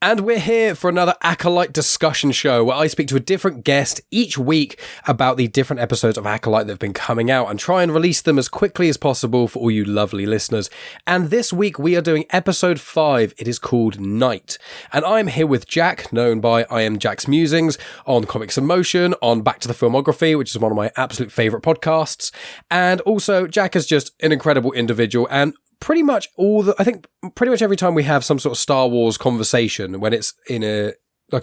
And we're here for another Acolyte discussion show where I speak to a different guest each week about the different episodes of Acolyte that have been coming out and try and release them as quickly as possible for all you lovely listeners. And this week we are doing episode 5. It is called Night. And I'm here with Jack, known by I Am JACs Musings, on Comics in Motion, on Back to the Filmography, which is one of my absolute favourite podcasts. And also, Jack is just an incredible individual, and pretty much pretty much every time we have some sort of Star Wars conversation, when it's in a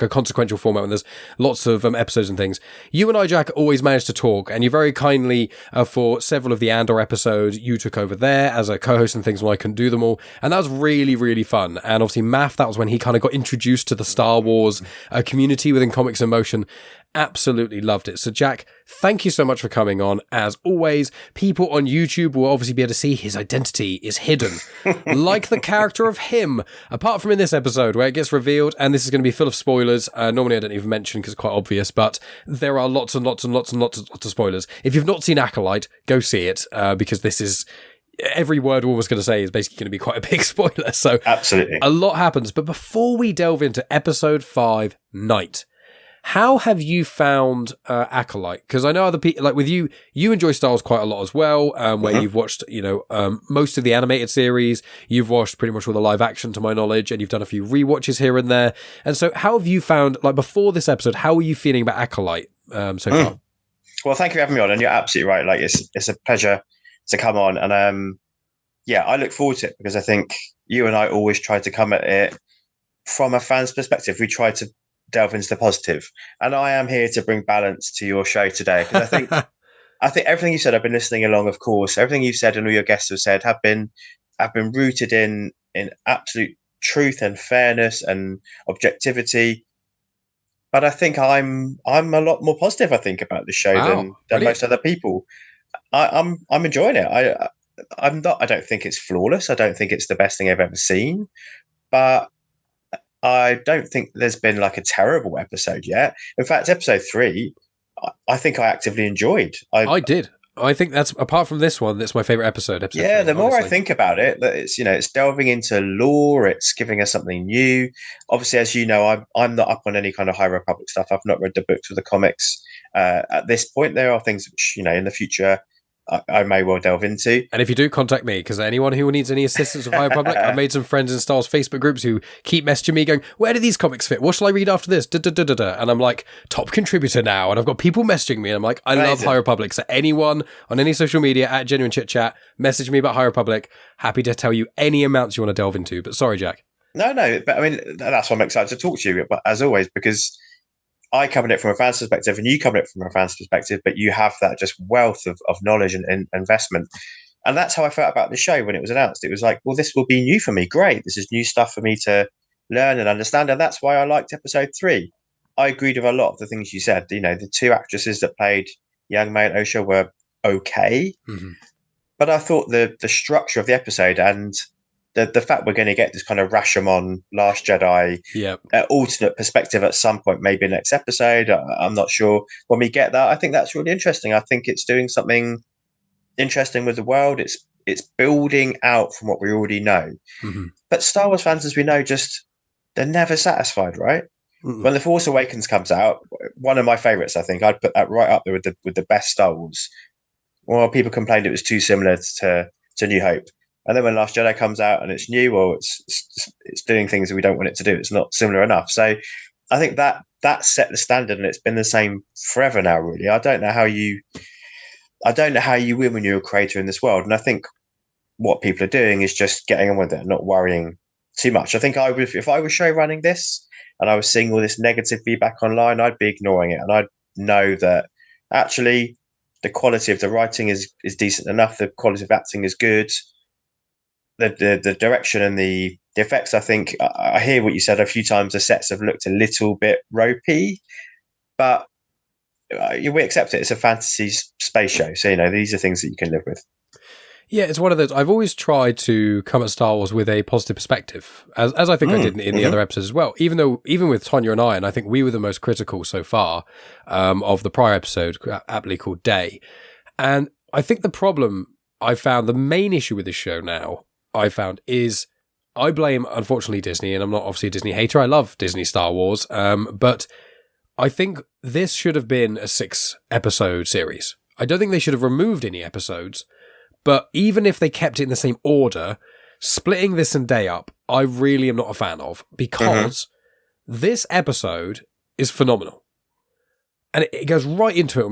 consequential format, when there's lots of episodes and things, you and I, Jack, always manage to talk, and you very kindly, for several of the Andor episodes, you took over there as a co-host and things when I couldn't do them all, and that was really, really fun. And obviously, Math, that was when he kind of got introduced to the Star Wars community within Comics in Motion. Absolutely loved it. So, Jack, thank you so much for coming on. As always, people on YouTube will obviously be able to see his identity is hidden, like the character of him, apart from in this episode where it gets revealed, and this is going to be full of spoilers. Normally I don't even mention because it's quite obvious, but there are lots and lots and lots and lots of spoilers. If you've not seen Acolyte, go see it, because this is... every word we're almost going to say is basically going to be quite a big spoiler. So absolutely, a lot happens. But before we delve into episode 5, Night, how have you found Acolyte? Because I know other people, like with you enjoy Star Wars quite a lot as well, where you've watched, most of the animated series. You've watched pretty much all the live action, to my knowledge, and you've done a few rewatches here and there. And so how have you found, like before this episode, how are you feeling about Acolyte so far? Well, thank you for having me on, and you're absolutely right. Like it's a pleasure to come on, and I look forward to it because I think you and I always try to come at it from a fan's perspective. We try to delve into the positive, and I am here to bring balance to your show today, because I think everything you said, I've been listening along, of course. Everything you've said and all your guests have said have been rooted in absolute truth and fairness and objectivity. But I think I'm a lot more positive, I think, about the show than most other people. I'm enjoying it. I don't think it's flawless. I don't think it's the best thing I've ever seen, but I don't think there's been like a terrible episode yet. In fact, episode 3, I think I actively enjoyed. I did. I think that's, apart from this one, that's my favorite episode. Episode 3, the more I think about it, that it's delving into lore. It's giving us something new. Obviously, as you know, I'm not up on any kind of High Republic stuff. I've not read the books or the comics at this point. There are things which in the future I may well delve into. And if you do, contact me, because anyone who needs any assistance with High Republic, I've made some friends in Star Wars Facebook groups who keep messaging me going, where do these comics fit? What shall I read after this? And I'm like, top contributor now. And I've got people messaging me, and I'm like, I love High Republic. So anyone on any social media at Genuine Chit-Chat, message me about High Republic. Happy to tell you any amounts you want to delve into. But sorry, Jack. No, but I mean, that's why I'm excited to talk to you, but as always, because I come at it from a fan's perspective, and you come at it from a fan's perspective, but you have that just wealth of knowledge and investment. And that's how I felt about the show when it was announced. It was like, well, this will be new for me. Great. This is new stuff for me to learn and understand. And that's why I liked episode 3. I agreed with a lot of the things you said. The 2 actresses that played Jung-Jae and Osha were okay. Mm-hmm. But I thought the structure of the episode and the fact we're going to get this kind of Rashomon, Last Jedi, alternate perspective at some point, maybe next episode, I'm not sure. When we get that, I think that's really interesting. I think it's doing something interesting with the world. It's building out from what we already know. Mm-hmm. But Star Wars fans, as we know, they're never satisfied, right? Mm-hmm. When The Force Awakens comes out, one of my favorites, I think, I'd put that right up there with the best Star Wars. Well, people complained it was too similar to New Hope. And then when Last Jedi comes out and it's new, well, it's doing things that we don't want it to do. It's not similar enough. So I think that set the standard, and it's been the same forever now, really. I don't know how you win when you're a creator in this world. And I think what people are doing is just getting on with it, not worrying too much. I think if I was show running this and I was seeing all this negative feedback online, I'd be ignoring it. And I'd know that actually the quality of the writing is decent enough. The quality of acting is good. The direction and the effects, I think, I hear what you said a few times. The sets have looked a little bit ropey, but we accept it. It's a fantasy space show. So, these are things that you can live with. Yeah, it's one of those. I've always tried to come at Star Wars with a positive perspective, as I think I did in the other episodes as well. Even with Tonya and I think we were the most critical so far of the prior episode, aptly called Day. And I think the problem I found, the main issue with this show now, is I blame, unfortunately, Disney, and I'm not obviously a Disney hater. I love Disney Star Wars, but I think this should have been a 6-episode series. I don't think they should have removed any episodes, but even if they kept it in the same order, splitting this and day up, I really am not a fan of, because this episode is phenomenal. And it goes right into it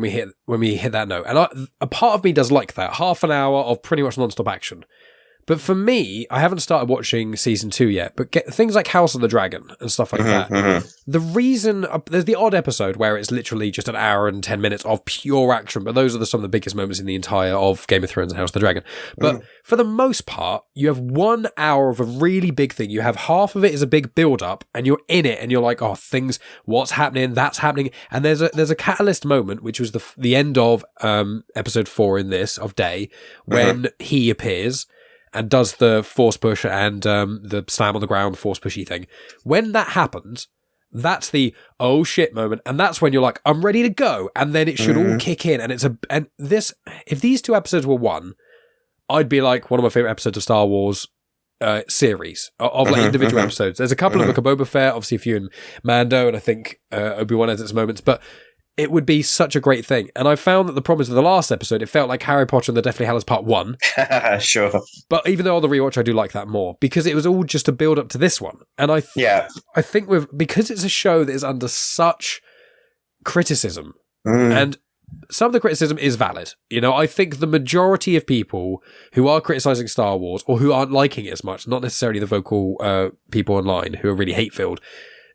when we hit that note. And a part of me does like that. Half an hour of pretty much non-stop action. But for me, I haven't started watching season 2 yet, but things like House of the Dragon and stuff like that. The reason, there's the odd episode where it's literally just an hour and 10 minutes of pure action, but those are some of the biggest moments in the entire of Game of Thrones and House of the Dragon. But for the most part, you have 1 hour of a really big thing. You have half of it is a big build-up, and you're in it, and you're like, oh, what's happening, that's happening. And there's a catalyst moment, which was the end of episode 4 in this, of Day, when he appears and does the force push and the slam on the ground force pushy thing. When that happens, that's the oh shit moment, and that's when you're like, I'm ready to go, and then it should all kick in. And if these 2 episodes were one, I'd be like one of my favorite episodes of Star Wars series of like individual episodes. There's a couple of Book of Boba Fett, obviously a few in Mando, and I think Obi-Wan has its moments, but it would be such a great thing. And I found that the problem is with the last episode, it felt like Harry Potter and the Deathly Hallows Part 1. Sure. But even though on the rewatch I do like that more, because it was all just a build up to this one. And I think because it's a show that is under such criticism, and some of the criticism is valid. You know, I think the majority of people who are criticizing Star Wars or who aren't liking it as much, not necessarily the vocal people online who are really hate-filled,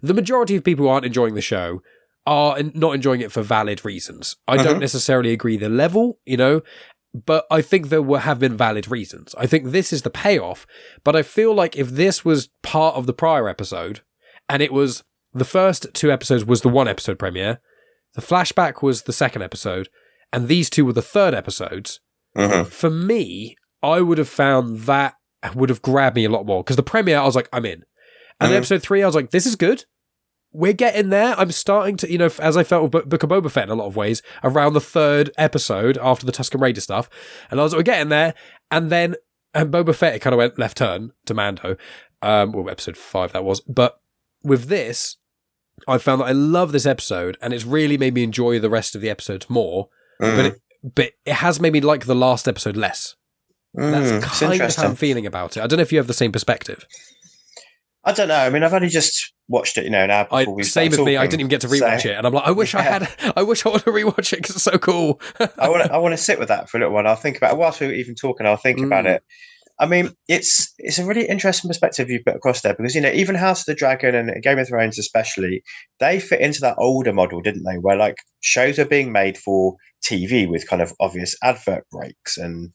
the majority of people who aren't enjoying the show are not enjoying it for valid reasons. I don't necessarily agree the level, you know, but I think there have been valid reasons. I think this is the payoff, but I feel like if this was part of the prior episode, and it was the first 2 episodes was the 1 episode premiere, the flashback was the 2nd episode, and these 2 were the 3rd episodes, for me, I would have found that would have grabbed me a lot more, because the premiere, I was like, I'm in. And episode 3, I was like, this is good. We're getting there. I'm starting to, you know, as I felt with Book of Boba Fett in a lot of ways, around the 3rd episode after the Tusken Raider stuff. And I was like, we're getting there. And then Boba Fett, it kind of went left turn to Mando. Well, episode 5 that was. But with this, I found that I love this episode, and it's really made me enjoy the rest of the episodes more. But it has made me like the last episode less. That's kind of how I'm feeling about it. I don't know if you have the same perspective. I don't know. I mean, I've only just watched it, you know, now before we same with me. I didn't even get to rewatch it, and I'm like, I wish I want to rewatch it because it's so cool. I want to sit with that for a little while. I'll think about it whilst we were even talking. I'll think about it. I mean, it's a really interesting perspective you put across there, because, you know, even House of the Dragon and Game of Thrones especially, they fit into that older model, didn't they? Where like shows are being made for TV with kind of obvious advert breaks, and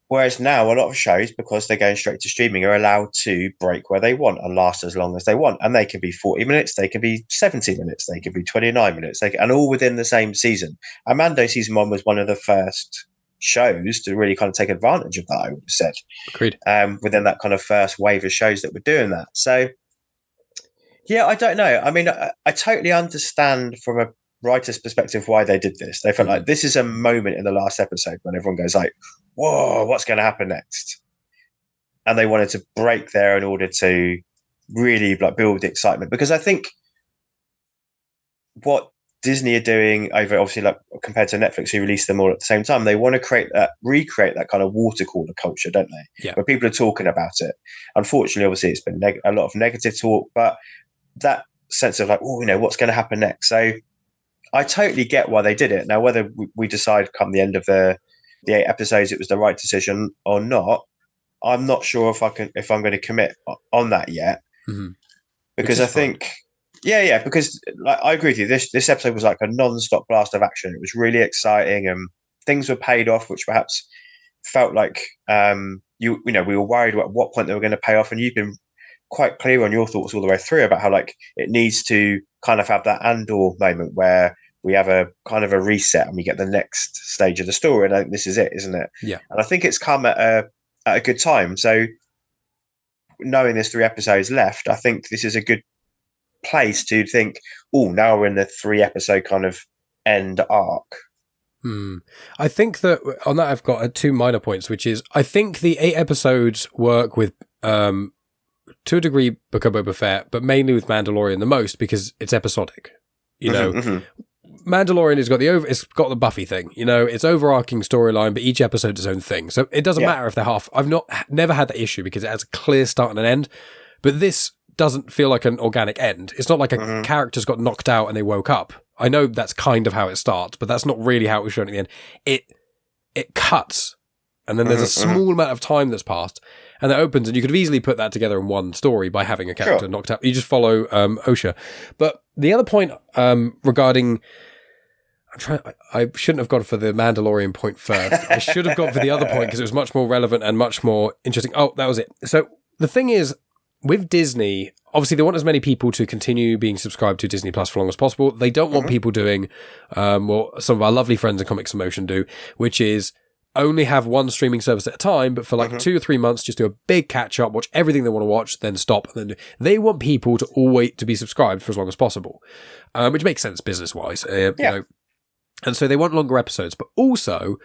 whereas now a lot of shows, because they're going straight to streaming, are allowed to break where they want and last as long as they want. And they can be 40 minutes, they can be 70 minutes, they can be 29 minutes, and all within the same season. Amando season 1 was one of the first shows to really kind of take advantage of that, I would have said. Agreed. Within that kind of first wave of shows that were doing that. So, yeah, I don't know. I mean, I totally understand from a writer's perspective why they did this. They felt like this is a moment in the last episode when everyone goes like, whoa, what's going to happen next? And they wanted to break there in order to really like build the excitement, because I think what Disney are doing over, obviously, like compared to Netflix, who released them all at the same time, they want to recreate that kind of water cooler culture, don't they? Yeah. Where people are talking about it. Unfortunately, obviously, it's been a lot of negative talk, but that sense of like, oh, you know, what's going to happen next? So I totally get why they did it. Now, whether we decide come the end of the 8 episodes it was the right decision or not, I'm not sure if I'm going to commit on that yet, because I think, because like, I agree with you. This episode was like a non-stop blast of action. It was really exciting, and things were paid off, which perhaps felt like we were worried about what point they were going to pay off. And you've been quite clear on your thoughts all the way through about how like it needs to kind of have that Andor moment where we have a kind of a reset and we get the next stage of the story. And I think this is it, isn't it? Yeah. And I think it's come at a good time. So knowing there's 3 episodes left, I think this is a good place to think, oh, now we're in the 3 episode kind of end arc. I think that on that I've got 2 minor points, which is I think the 8 episodes work with to a degree, Book of Boba Fett, but mainly with Mandalorian the most because it's episodic. You know, Mandalorian has got it's got the Buffy thing. You know, it's overarching storyline, but each episode's its own thing. So it doesn't matter if they're half. I've never had that issue because it has a clear start and an end. But this doesn't feel like an organic end. It's not like a character's got knocked out and they woke up. I know that's kind of how it starts, but that's not really how it was shown at the end. It cuts, and then there's a small amount of time that's passed, and that opens, and you could have easily put that together in one story by having a character knocked out. You just follow Osha. But the other point regarding... I shouldn't have gone for the Mandalorian point first. I should have gone for the other point because it was much more relevant and much more interesting. Oh, that was it. So the thing is, with Disney, obviously they want as many people to continue being subscribed to Disney Plus for long as possible. They don't want people doing what some of our lovely friends in Comics in Motion do, which is only have one streaming service at a time, but for like 2 or 3 months, just do a big catch up, watch everything they want to watch, then stop. And then they want people to always to be subscribed for as long as possible, which makes sense business wise. You know, and so they want longer episodes, but also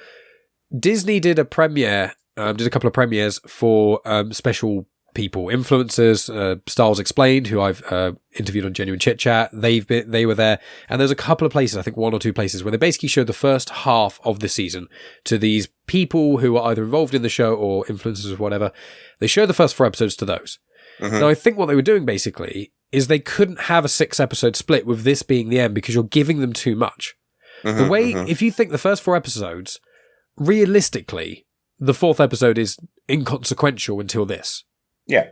Disney did a couple of premieres for special people, influencers, Styles Explained, who I've interviewed on Genuine Chit-Chat. They were there, and there's a couple of places, I think 1 or 2 places, where they basically showed the first half of the season to these people who are either involved in the show or influencers or whatever. They showed the first 4 episodes to those. Now, I think what they were doing basically is they couldn't have a 6-episode split with this being the end because you're giving them too much. The way, if you think the first 4 episodes, realistically, the 4th episode is inconsequential until this. Yeah.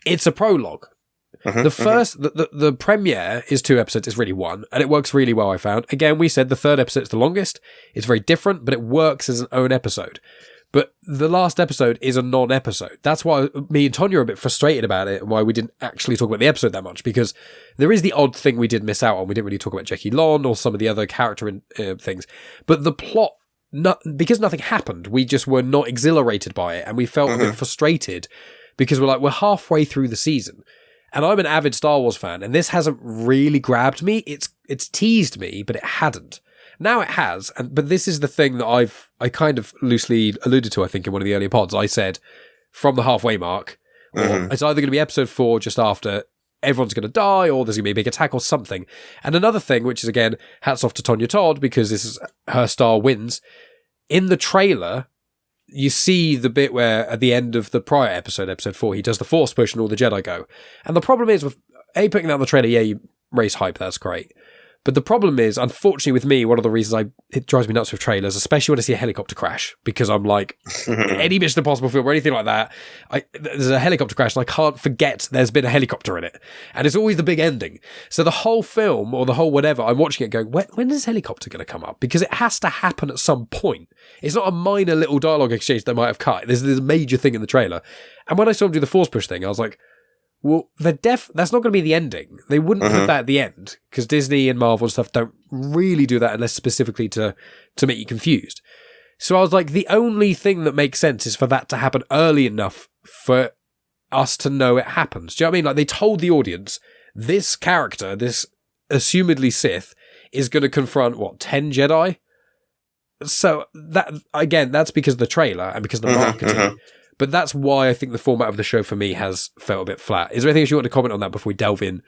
It's a prologue. The premiere is 2 episodes, it's really 1, and it works really well, I found. Again, we said the 3rd episode is the longest. It's very different, but it works as an own episode. But the last episode is a non-episode. That's why me and Tonya are a bit frustrated about it and why we didn't actually talk about the episode that much, because there is the odd thing we did miss out on. We didn't really talk about Jackie Lon or some of the other character things. But the plot, because nothing happened, we just were not exhilarated by it, and we felt a bit frustrated because we're halfway through the season. And I'm an avid Star Wars fan, and this hasn't really grabbed me. It's teased me, but it hadn't. Now it has, but this is the thing that I kind of loosely alluded to, I think, in one of the earlier pods. I said, from the halfway mark, or it's either going to be episode 4 just after everyone's going to die, or there's going to be a big attack or something. And another thing, which is, again, hats off to Tonya Todd, because this is her star wins. In the trailer, you see the bit where at the end of the prior episode 4, he does the Force push and all the Jedi go. And the problem is with putting that in the trailer, you raise hype, that's great. But the problem is, unfortunately with me, one of the reasons it drives me nuts with trailers, especially when I see a helicopter crash, because I'm like, any Mission Impossible film or anything like that, there's a helicopter crash and I can't forget there's been a helicopter in it. And it's always the big ending. So the whole film or the whole whatever, I'm watching it going, when is this helicopter going to come up? Because it has to happen at some point. It's not a minor little dialogue exchange they might have cut. There's a major thing in the trailer. And when I saw him do the Force push thing, I was like, well, that's not going to be the ending. They wouldn't put that at the end, because Disney and Marvel and stuff don't really do that unless specifically to make you confused. So I was like, the only thing that makes sense is for that to happen early enough for us to know it happens. Do you know what I mean? Like, they told the audience, this character, this assumedly Sith, is going to confront, 10 Jedi? So that, again, that's because of the trailer and because of the marketing. But that's why I think the format of the show for me has felt a bit flat. Is there anything else you want to comment on that before we delve in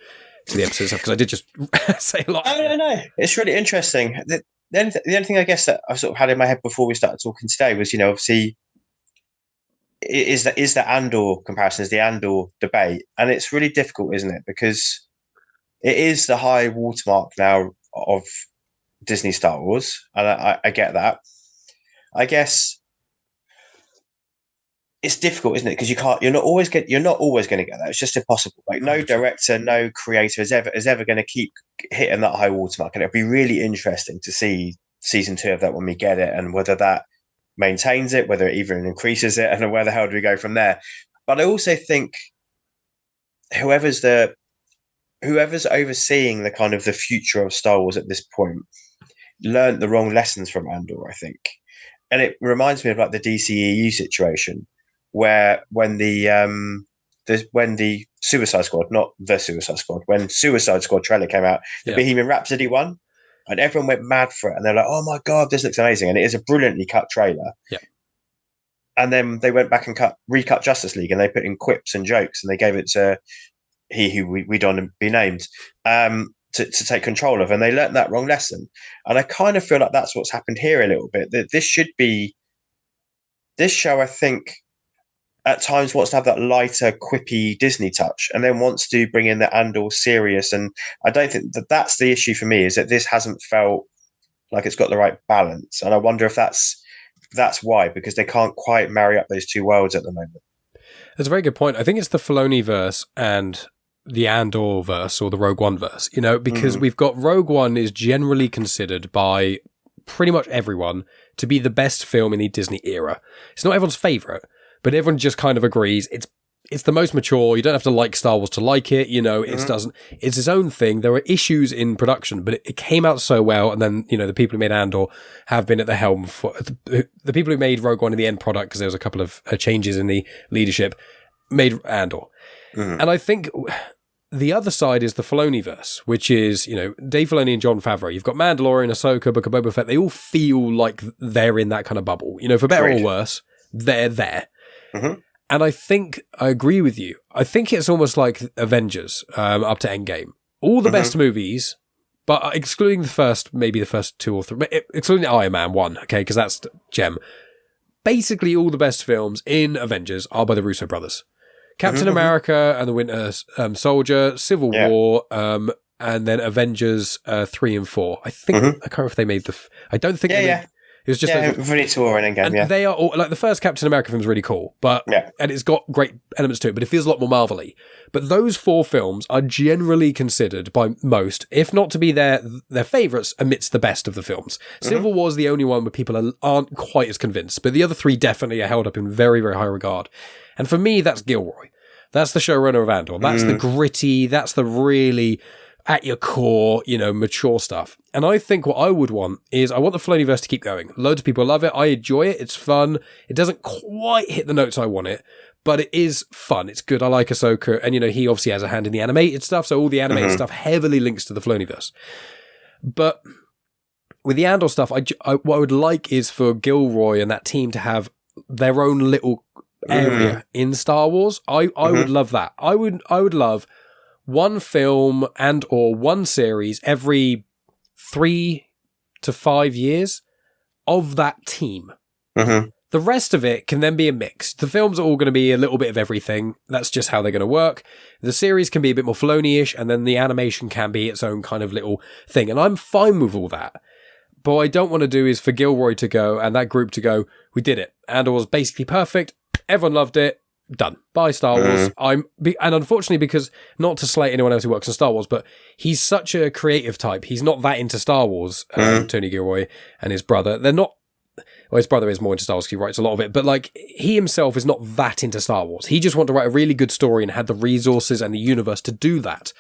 to the episode stuff? Because I did just say a lot. No. It's really interesting. The only thing I guess that I sort of had in my head before we started talking today was, obviously, is the Andor comparison, is the Andor debate. And it's really difficult, isn't it? Because it is the high watermark now of Disney Star Wars. And I get that. I guess it's difficult, isn't it? Because you're not always going to get that. It's just impossible. Like, no director, no creator is ever going to keep hitting that high watermark. And it'll be really interesting to see season 2 of that when we get it, and whether that maintains it, whether it even increases it, and where the hell do we go from there? But I also think whoever's overseeing the kind of the future of Star Wars at this point learned the wrong lessons from Andor, I think. And it reminds me of like the DCEU situation, where when the Suicide Squad, not the Suicide Squad, when Suicide Squad trailer came out, the Bohemian Rhapsody one, and everyone went mad for it, and they're like, "Oh my god, this looks amazing!" And it is a brilliantly cut trailer. Yeah. and then they went back and recut Justice League, and they put in quips and jokes, and they gave it to he who we don't be named to take control of, and they learnt that wrong lesson. And I kind of feel like that's what's happened here a little bit. That this show, I think, at times wants to have that lighter, quippy Disney touch, and then wants to bring in the Andor serious. And I don't think that's the issue for me, is that this hasn't felt like it's got the right balance. And I wonder if that's why, because they can't quite marry up those two worlds at the moment. That's a very good point. I think it's the Filoni verse and the Andor verse, or the Rogue One verse, because we've got Rogue One is generally considered by pretty much everyone to be the best film in the Disney era. It's not everyone's favorite, but everyone just kind of agrees it's the most mature. You don't have to like Star Wars to like it. It's its own thing. There were issues in production, but it came out so well. And then, the people who made Andor have been at the helm for the people who made Rogue One in the end product, because there was a couple of changes in the leadership, made Andor. And I think the other side is the Filoni-verse, which is, Dave Filoni and Jon Favreau. You've got Mandalorian, Ahsoka, Book of Boba Fett. They all feel like they're in that kind of bubble. For better or worse, they're there. And I think I agree with you. I think it's almost like Avengers up to Endgame. All the best movies, but excluding maybe the first two or three, excluding Iron Man 1, okay, because that's gem. Basically, all the best films in Avengers are by the Russo brothers. Captain America and the Winter Soldier, Civil War, and then Avengers 3 and 4. I think, I can't remember if they made I don't think they made... It was just Infinity War and Endgame, They are all, like, the first Captain America film is really cool, and it's got great elements to it, but it feels a lot more Marvel-y. But those 4 films are generally considered by most, if not to be their favourites, amidst the best of the films. Civil War is the only one where people aren't quite as convinced, but the other 3 definitely are held up in very, very high regard. And for me, that's Gilroy. That's the showrunner of Andor. That's the gritty, that's the really at your core, mature stuff. And I think what I would want is, I want the Filoniverse to keep going. Loads of people love it. I enjoy it. It's fun. It doesn't quite hit the notes I want it, but it is fun. It's good. I like Ahsoka. And, he obviously has a hand in the animated stuff. So all the animated stuff heavily links to the Filoniverse. But with the Andor stuff, what I would like is for Gilroy and that team to have their own little area in Star Wars. I would love that. I would love one film and or one series every 3 to 5 years of that team. The rest of it can then be a mix. The films are all going to be a little bit of everything. That's just how they're going to work. The series can be a bit more Filoni-ish, and then the animation can be its own kind of little thing. And I'm fine with all that. But what I don't want to do is for Gilroy to go and that group to go, we did it. Andor was basically perfect. Everyone loved it. Done. Bye, Star Wars. And unfortunately, because, not to slate anyone else who works on Star Wars, but he's such a creative type. He's not that into Star Wars, Tony Gilroy and his brother. They're not... Well, his brother is more into Star Wars because he writes a lot of it, but, like, he himself is not that into Star Wars. He just wanted to write a really good story and had the resources and the universe to do that.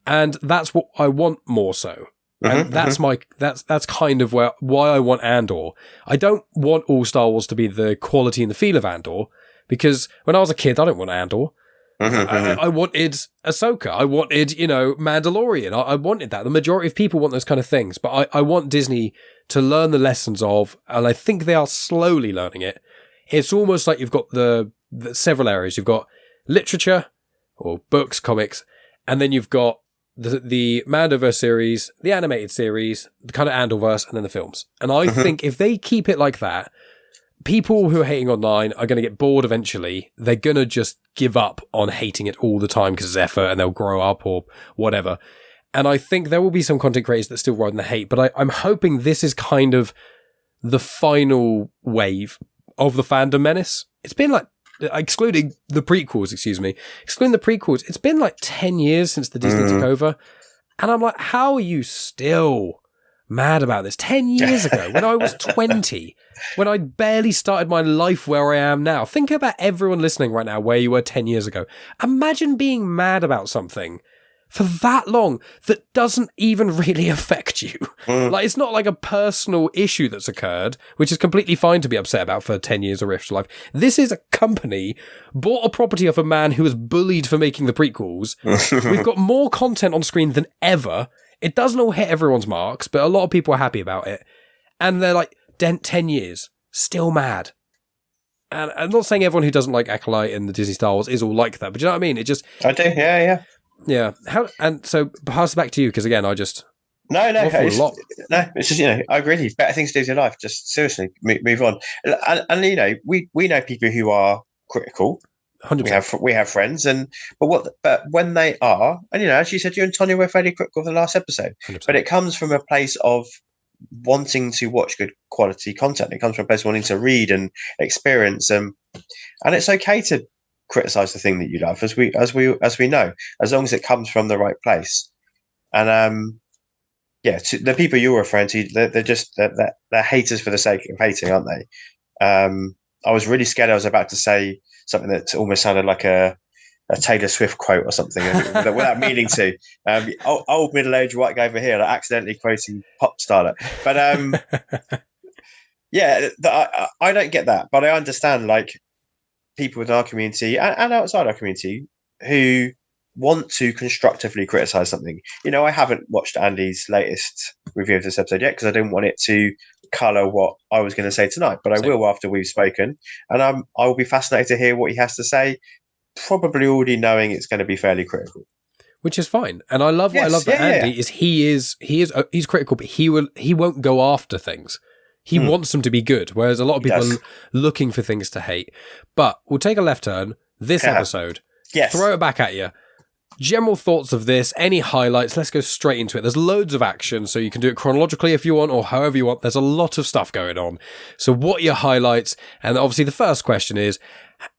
And that's what I want more so. And that's kind of why I want Andor. I don't want all Star Wars to be the quality and the feel of Andor, because when I was a kid, I didn't want Andor. I wanted Ahsoka. I wanted, Mandalorian. I wanted that. The majority of people want those kind of things, but I want Disney to learn the lessons of, and I think they are slowly learning it. It's almost like you've got the several areas. You've got literature, or books, comics, and then you've got the Mandoverse series, the animated series, the kind of Andorverse, and then the films. And I think if they keep it like that, people who are hating online are going to get bored eventually. They're going to just give up on hating it all the time because it's effort, and they'll grow up or whatever. And I think there will be some content creators that still ride in the hate, but I'm hoping this is kind of the final wave of the fandom menace. It's been like, excluding the prequels, it's been like 10 years since the Disney took over. And I'm like, how are you still mad about this? 10 years ago, when I was 20, when I barely started my life where I am now. Think about everyone listening right now where you were 10 years ago. Imagine being mad about something for that long that doesn't even really affect you. Like, it's not like a personal issue that's occurred, which is completely fine to be upset about for 10 years of Rift's life. This is a company bought a property off a man who was bullied for making the prequels. We've got more content on screen than ever. It doesn't all hit everyone's marks, but a lot of people are happy about it. And they're like, 10 years, still mad. And I'm not saying everyone who doesn't like Acolyte and the Disney Star Wars is all like that, but do you know what I mean? It just... I do, yeah. Yeah. And so, pass it back to you, because again, I just... No, it's just, I agree with you. Better things to do with your life. Just seriously, move on. And we know people who are critical. 100%. We have friends, but when they are, and as you said, you and Tonya were fairly critical of the last episode, 100%. but it comes from a place of wanting to watch good quality content. It comes from a place of wanting to read and experience, and it's okay to criticize the thing that you love, as we know, as long as it comes from the right place. And the people you're referring to, they're haters for the sake of hating, aren't they? I was really scared I was about to say something that almost sounded like a Taylor Swift quote or something, without meaning to. Old middle-aged white guy over here, like, accidentally quoting pop starlet. But I don't get that. But I understand, like, people within our community and outside our community who want to constructively criticize something. I haven't watched Andy's latest review of this episode yet because I didn't want it to colour what I was going to say tonight, but I will after we've spoken, and I will be fascinated to hear what he has to say, probably already knowing it's going to be fairly critical, which is fine. And I love about Andy is he's critical, but he won't go after things. He wants them to be good, whereas a lot of people are looking for things to hate. But we'll take a left turn this episode. Yes. Throw it back at you. General thoughts of this, any highlights? Let's go straight into it. There's loads of action, so you can do it chronologically if you want, or however you want. There's a lot of stuff going on. So what are your highlights? And obviously the first question is,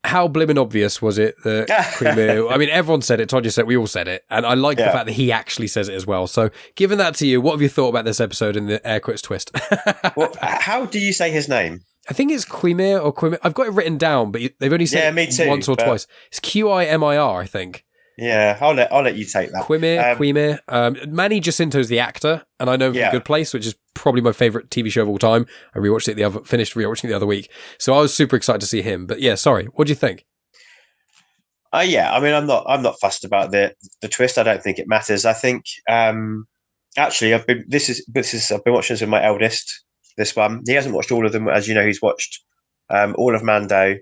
how blimmin' obvious was it that Qimir... I mean, everyone said it, Todd just said, we all said it, and I like the fact that he actually says it as well. So given that to you, what have you thought about this episode in the air quotes twist? Well, how do you say his name? I think it's Qimir or Qimir. I've got it written down, but they've only said it once or twice. It's Qimir, I think. Yeah, I'll let you take that. Qimir. Manny Jacinto is the actor, and I know from Good Place, which is probably my favourite TV show of all time. I finished rewatching it the other week, so I was super excited to see him. But yeah, sorry, what do you think? I mean, I'm not fussed about the twist. I don't think it matters. I think actually, I've been watching this with my eldest. This one, he hasn't watched all of them, as you know. He's watched all of Mando.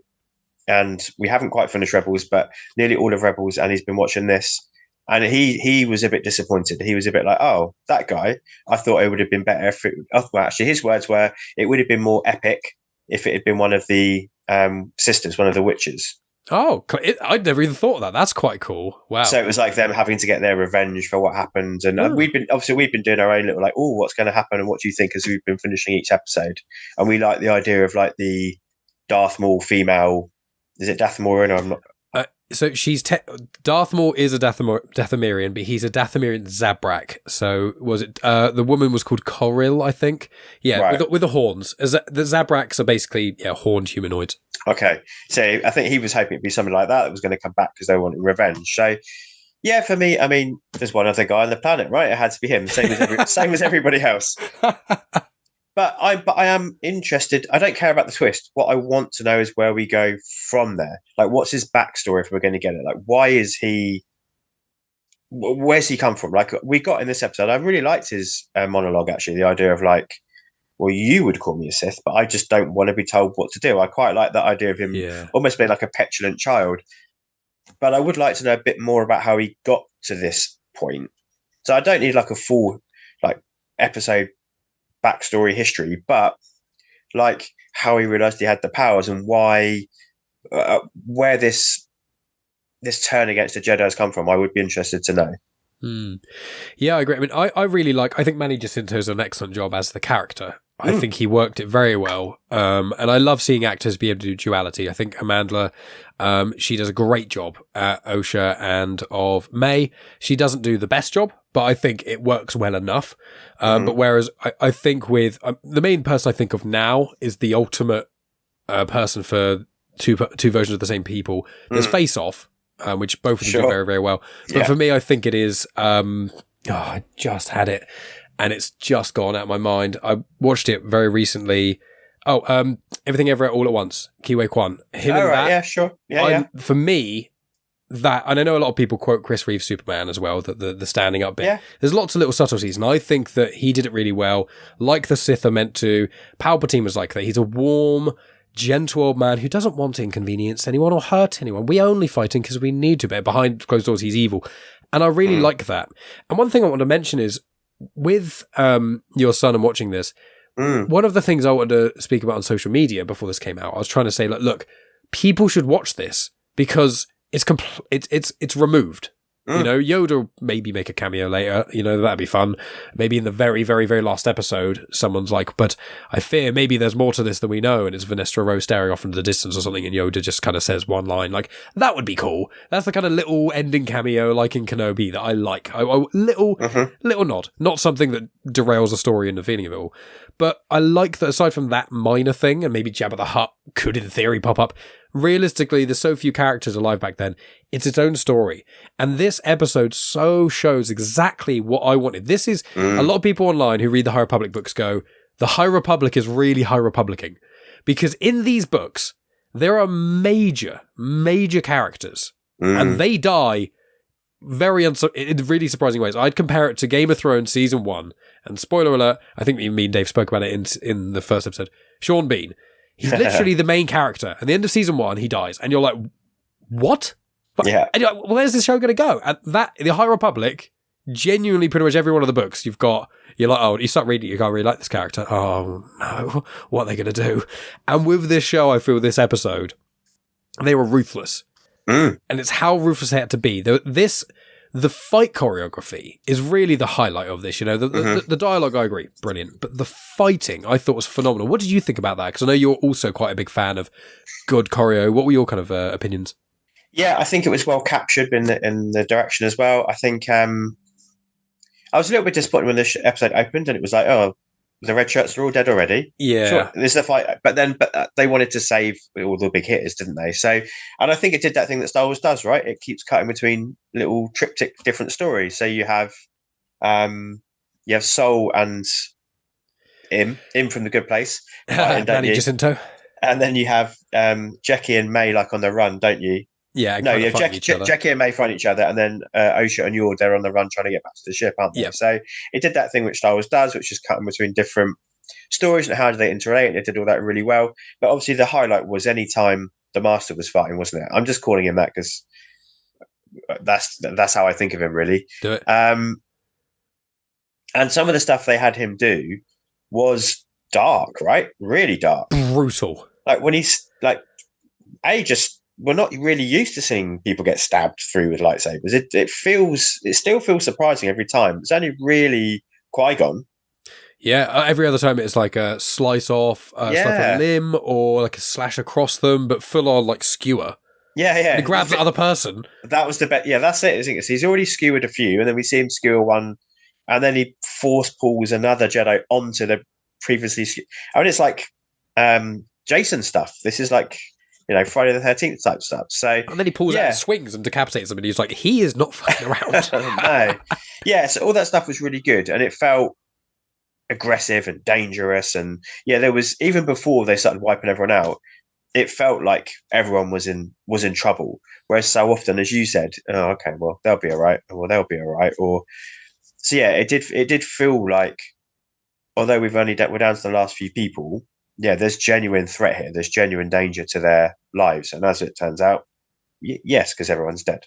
And we haven't quite finished Rebels, but nearly all of Rebels, and he's been watching this. And he was a bit disappointed. He was a bit like, oh, that guy, I thought it would have been better if it... Well, actually, his words were, it would have been more epic if it had been one of the sisters, one of the witches. Oh, I'd never even thought of that. That's quite cool. Wow. So it was like them having to get their revenge for what happened. And we've been doing our own little, like, oh, what's going to happen and what do you think, as we've been finishing each episode. And we like the idea of, like, the Darth Maul female... Is it Dathomirian or I'm not? So she's Darth Maul is a Dathomirian, but he's a Dathomirian Zabrak. So was it the woman was called Coril, I think? Yeah, right. with the horns. The Zabraks are basically horned humanoids. Okay, so I think he was hoping it'd be something like that was going to come back because they wanted revenge. So yeah, for me, I mean, there's one other guy on the planet, right? It had to be him, same as everybody else. But I am interested. I don't care about the twist. What I want to know is where we go from there. Like, what's his backstory if we're going to get it? Like, why is he... Where's he come from? Like, we got in this episode, I really liked his monologue, actually. The idea of, like, well, you would call me a Sith, but I just don't want to be told what to do. I quite like that idea of him almost being like a petulant child. But I would like to know a bit more about how he got to this point. So I don't need, like, a full, like, episode backstory history, but like how he realized he had the powers and why where this turn against the Jedi has come from. I would be interested to know. Yeah, I agree. I mean, I really I think Manny Jacinto does an excellent job as the character. I think he worked it very well. And I love seeing actors be able to do duality. I think Amandla, she does a great job at Osha and of May. She doesn't do the best job, but I think it works well enough. But whereas I think with the main person I think of now is the ultimate person for two versions of the same people. There's Face Off, which both of them do very, very well. But for me, I think it is... I just had it. And it's just gone out of my mind. I watched it very recently. Everything Everywhere All at Once. Kiwi Kwan. Him and that. Yeah, sure. Yeah. For me, that, and I know a lot of people quote Chris Reeve's Superman as well, the standing up bit. Yeah. There's lots of little subtleties, and I think that he did it really well. Like the Sith are meant to. Palpatine was like that. He's a warm, gentle old man who doesn't want to inconvenience anyone or hurt anyone. We only fight him because we need to, but behind closed doors, he's evil. And I really like that. And one thing I want to mention is, with your son and watching this, one of the things I wanted to speak about on social media before this came out, I was trying to say, like, look, people should watch this because it's removed. You know, Yoda will maybe make a cameo later. You know, that'd be fun. Maybe in the very, very, very last episode, someone's like, but I fear maybe there's more to this than we know, and it's Vanessa Rose staring off into the distance or something, and Yoda just kind of says one line. Like, that would be cool. That's the kind of little ending cameo, like in Kenobi, that I like. Little nod. Not something that derails the story and the feeling of it all. But I like that aside from that minor thing, and maybe Jabba the Hutt could in theory pop up, realistically, there's so few characters alive back then. It's its own story. And this episode so shows exactly what I wanted. This is a lot of people online who read the High Republic books go, the High Republic is really High Republicing. Because in these books, there are major characters. And they die in really surprising ways. I'd compare it to Game of Thrones Season 1. And spoiler alert, I think me and Dave spoke about it in the first episode. Sean Bean. He's literally the main character. At the end of Season 1, he dies. And you're like, what? Yeah. And you're like, where's this show going to go? And the High Republic, genuinely pretty much every one of the books you're like, oh, you start reading it, you can't really like this character. Oh, no. What are they going to do? And with this show, I feel this episode, they were ruthless. And it's how ruthless they had to be. The fight choreography is really the highlight of this. You know, the dialogue, I agree, brilliant. But the fighting, I thought was phenomenal. What did you think about that? Because I know you're also quite a big fan of good choreo. What were your kind of opinions? Yeah, I think it was well captured in the direction as well. I think I was a little bit disappointed when this episode opened and it was like, oh, the red shirts are all dead already. Yeah. Sure, there's the fight. But they wanted to save all the big hitters, didn't they? So, and I think it did that thing that Star Wars does, right? It keeps cutting between little triptych different stories. So you have Sol and Im from The Good Place. Manny Jacinto. And then you have Jackie and May like on the run, don't you? Yeah, Jackie and May find each other, and then Osha and Yord, they're on the run trying to get back to the ship, aren't they? Yep. So it did that thing which Star Wars does, which is cutting between different stories and how do they interrelate, and it did all that really well. But obviously the highlight was any time the Master was fighting, wasn't it? I'm just calling him that because that's how I think of him, really. Do it. And some of the stuff they had him do was dark, right? Really dark. Brutal. Like when he's like, we're not really used to seeing people get stabbed through with lightsabers. It still feels surprising every time. It's only really Qui-Gon. Yeah, every other time it's like a slice off, a limb, or like a slash across them, but full on like skewer. Yeah. And it grabs the other person. That was the best. Yeah, that's it. So he's already skewered a few, and then we see him skewer one, and then he force pulls another Jedi onto the previously. I mean, it's like Jason stuff. This is like, you know, Friday the 13th type stuff. So, and then he pulls out and swings and decapitates them, and he's like, he is not fucking around. No. Yeah, so all that stuff was really good, and it felt aggressive and dangerous. And yeah, there was, even before they started wiping everyone out, it felt like everyone was in trouble. Whereas so often, as you said, oh, okay, well, they'll be all right. Well, they'll be all right. Or so yeah, it did feel like, although we're down to the last few people, yeah, there's genuine threat here. There's genuine danger to their lives. And as it turns out, yes, because everyone's dead.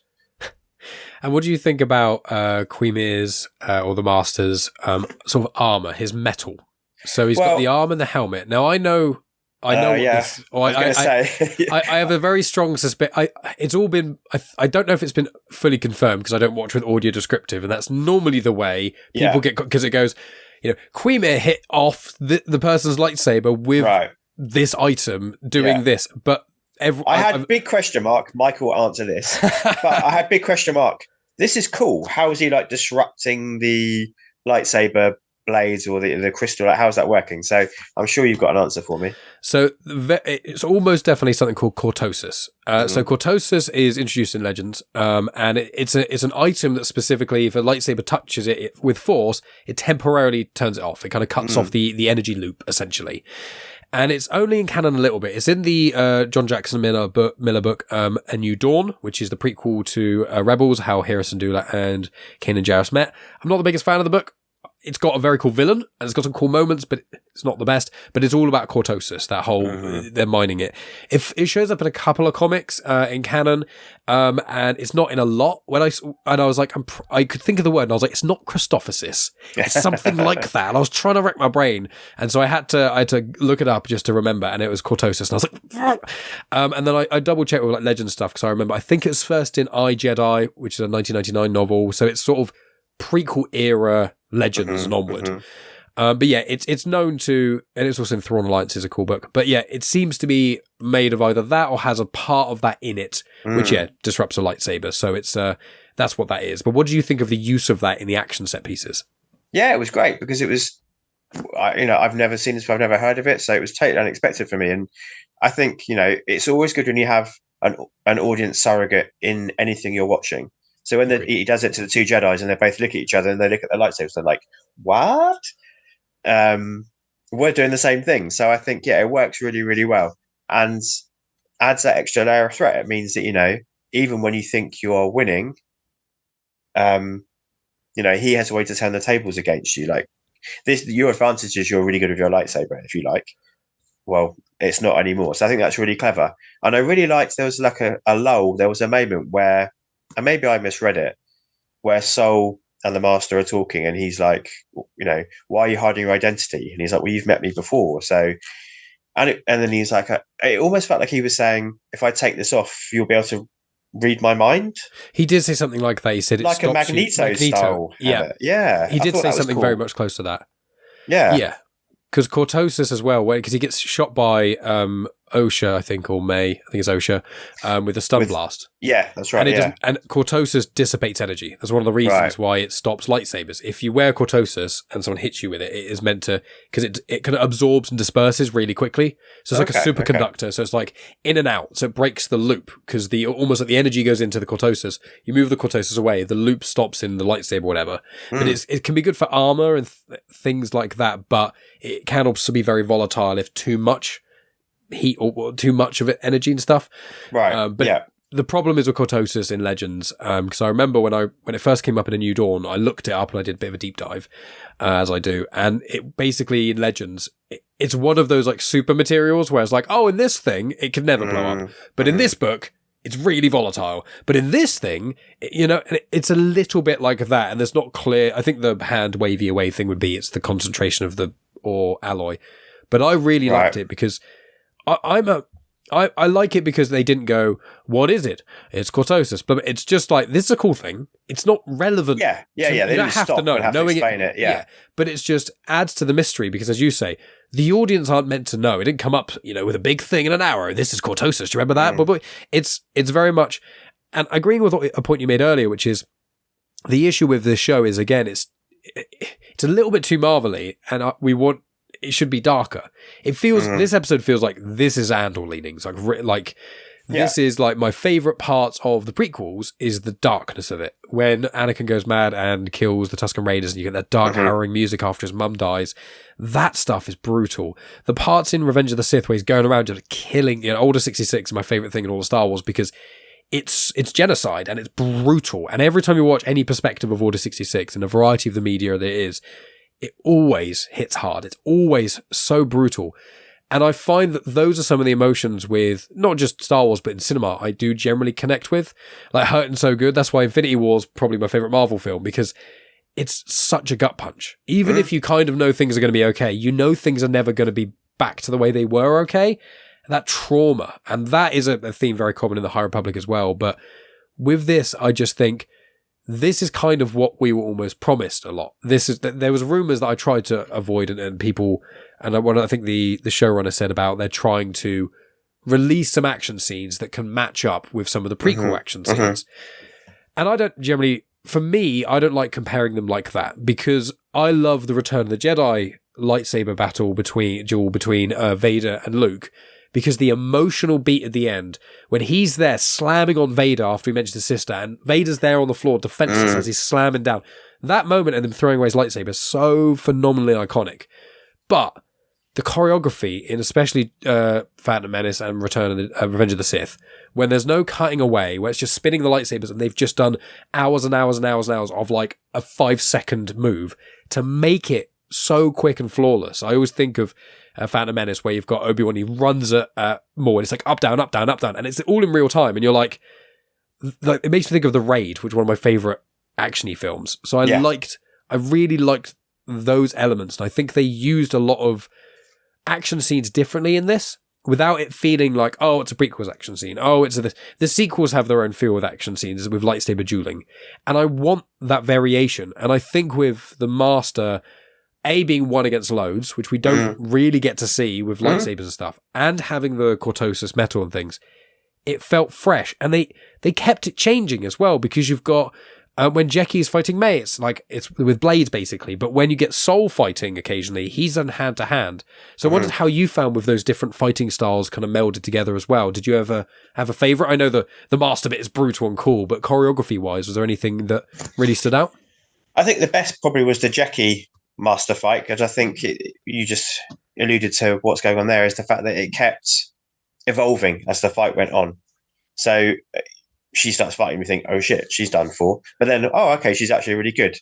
And what do you think about Qimir's, or the Master's, sort of armor, his metal? So he's got the arm and the helmet. Now, I know what this... I have a very strong suspicion. It's all been... I don't know if it's been fully confirmed because I don't watch with audio descriptive, and that's normally the way people get... Because it goes... You know, Qimir hit off the person's lightsaber with this item doing this, but I had big question mark. Michael will answer this, but I had big question mark. This is cool. How is he like disrupting the lightsaber blades or the crystal? Like, how's that working? So I'm sure you've got an answer for me. So it's almost definitely something called Cortosis. So Cortosis is introduced in Legends, and it's an item that specifically, if a lightsaber touches it with force, it temporarily turns it off. It kind of cuts off the energy loop, essentially. And it's only in canon a little bit. It's in the John Jackson Miller book, A New Dawn, which is the prequel to Rebels, how Hera Syndulla and Kanan Jarrus met. I'm not the biggest fan of the book. it's got a very cool villain and it's got some cool moments, but it's not the best. But it's all about Cortosis, that whole, they're mining it. If it shows up in a couple of comics, in canon, and it's not in a lot. I was like, I could think of the word and I was like, it's not Christophersis. It's something like that. And I was trying to rack my brain. And so I had to look it up just to remember, and it was Cortosis. And I was like, and then I double checked with like Legend stuff, because I remember, I think it's first in I, Jedi, which is a 1999 novel. So it's sort of prequel era Legends and onward. But yeah, it's known to, and it's also in Thrawn Alliance is a cool book. But yeah, it seems to be made of either that or has a part of that in it, which disrupts a lightsaber. So it's that's what that is. But what do you think of the use of that in the action set pieces? Yeah, it was great, because it was, I've never seen this, I've never heard of it, so it was totally unexpected for me. And I think, it's always good when you have an audience surrogate in anything you're watching. So when he does it to the two Jedis and they both look at each other and they look at their lightsabers, they're like, what? We're doing the same thing. So I think, it works really, really well, and adds that extra layer of threat. It means that, even when you think you're winning, he has a way to turn the tables against you. Like your advantage is you're really good with your lightsaber, if you like. Well, it's not anymore. So I think that's really clever. And I really liked, there was like a lull. There was a moment where, and maybe I misread it, where Sol and the Master are talking, and he's like, why are you hiding your identity? And he's like, well, you've met me before. So, and then he's like, it almost felt like he was saying, if I take this off, you'll be able to read my mind. He did say something like that. He said it like a Magneto style. Yeah. He did say something very much close to that. Yeah. Yeah. Because Cortosis as well, because he gets shot by Osha, I think, or May, I think it's Osha, with a stun blast. Yeah, that's right. And Cortosis dissipates energy. That's one of the reasons why it stops lightsabers. If you wear Cortosis and someone hits you with it, it is meant to, because it kind of absorbs and disperses really quickly. So it's like a superconductor. So it's like in and out. So it breaks the loop, because almost like the energy goes into the Cortosis. You move the Cortosis away, the loop stops in the lightsaber or whatever. But it can be good for armor and things like that, but it can also be very volatile if too much heat or too much of it, energy and stuff. Right. But the problem is with Cortosis in Legends, because I remember when it first came up in A New Dawn, I looked it up and I did a bit of a deep dive, as I do. And it basically in Legends, it's one of those like super materials where it's like, oh, in this thing, it could never blow up. But in this book, it's really volatile. But in this thing, it's a little bit like that. And there's not clear. I think the hand wavy away thing would be, it's the concentration of the or alloy. But I really liked it because I like it because they didn't go, what is it? It's Cortosis. But it's just like, this is a cool thing. It's not relevant. Yeah. You don't have to know. Knowing it. Yeah. But it's just adds to the mystery, because as you say, the audience aren't meant to know. It didn't come up, with a big thing and an arrow. This is Cortosis. Do you remember that? But it's very much, and agreeing with a point you made earlier, which is the issue with this show is, again, it's a little bit too Marvel-y, and it should be darker. It feels, this episode feels like this is Andor leanings. This is like my favorite parts of the prequels is the darkness of it. When Anakin goes mad and kills the Tusken Raiders and you get that dark, harrowing music after his mum dies. That stuff is brutal. The parts in Revenge of the Sith where he's going around just killing, Order 66 is my favorite thing in all of Star Wars, because it's genocide and it's brutal. And every time you watch any perspective of Order 66 and a variety of the media there is, it always hits hard. It's always so brutal. And I find that those are some of the emotions with not just Star Wars, but in cinema, I do generally connect with. Like Hurtin' So Good. That's why Infinity War is probably my favorite Marvel film, because it's such a gut punch. Even if you kind of know things are going to be okay, things are never going to be back to the way they were okay. That trauma. And that is a theme very common in the High Republic as well. But with this, I just think this is kind of what we were almost promised a lot. There was rumors that I tried to avoid, and people, and what I think the showrunner said about they're trying to release some action scenes that can match up with some of the prequel action scenes. And I don't generally, for me, I don't like comparing them like that, because I love the Return of the Jedi lightsaber duel between Vader and Luke. Because the emotional beat at the end, when he's there slamming on Vader after he mentions his sister, and Vader's there on the floor defenseless as he's slamming down, that moment and him throwing away his lightsaber is so phenomenally iconic. But the choreography in especially Phantom Menace and Revenge of the Sith, when there's no cutting away, where it's just spinning the lightsabers and they've just done hours and hours and hours and hours of like a 5-second move to make it so quick and flawless. I always think of Phantom Menace, where you've got Obi-Wan, he runs at Maul, and it's like up, down, up, down, up, down, and it's all in real time, and you're like, it makes me think of The Raid, which is one of my favourite actiony films. So I really liked those elements, and I think they used a lot of action scenes differently in this, without it feeling like, oh, it's a prequels action scene. Oh, it's this. The sequels have their own feel with action scenes, with lightsaber dueling, and I want that variation. And I think with the Master, being one against loads, which we don't really get to see with lightsabers and stuff, and having the Cortosis metal and things, it felt fresh. And they kept it changing as well, because you've got when Jecky's fighting May, it's with blades basically, but when you get Soul fighting occasionally, he's done hand to hand. So I wondered how you found with those different fighting styles kind of melded together as well. Did you ever have a favourite? I know the Master bit is brutal and cool, but choreography wise, was there anything that really stood out? I think the best probably was the Jackie Master fight, because I think you just alluded to what's going on there, is the fact that it kept evolving as the fight went on. So she starts fighting, we think, oh shit, she's done for. But then, oh, okay, she's actually really good.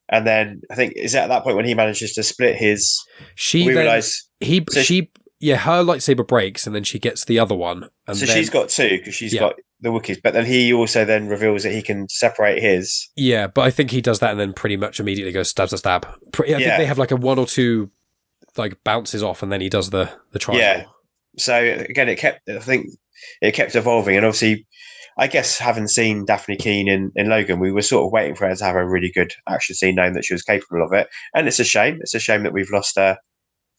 And then I think, is it at that point when he manages to split his... her lightsaber breaks and then she gets the other one. And so she's got two, because she's got the Wookiees. But then he also then reveals that he can separate his. Yeah, but I think he does that and then pretty much immediately goes stab. I think they have like a 1 or 2 like bounces off and then he does the triangle. Yeah. So again, it kept evolving. And obviously, I guess having seen Daphne Keane in Logan, we were sort of waiting for her to have a really good action scene, knowing that she was capable of it. And it's a shame. It's a shame that we've lost her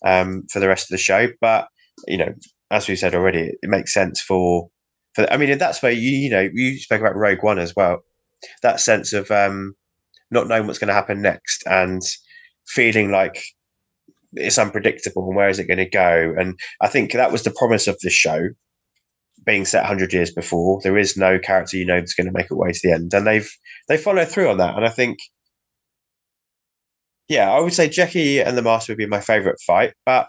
for the rest of the show. But, as we said already, it makes sense for I mean, that's where, you spoke about Rogue One as well. That sense of not knowing what's going to happen next and feeling like it's unpredictable and where is it going to go. And I think that was the promise of this show, being set 100 years before. There is no character that's going to make it way to the end, and they follow through on that. And I think, I would say Jackie and the Master would be my favourite fight, but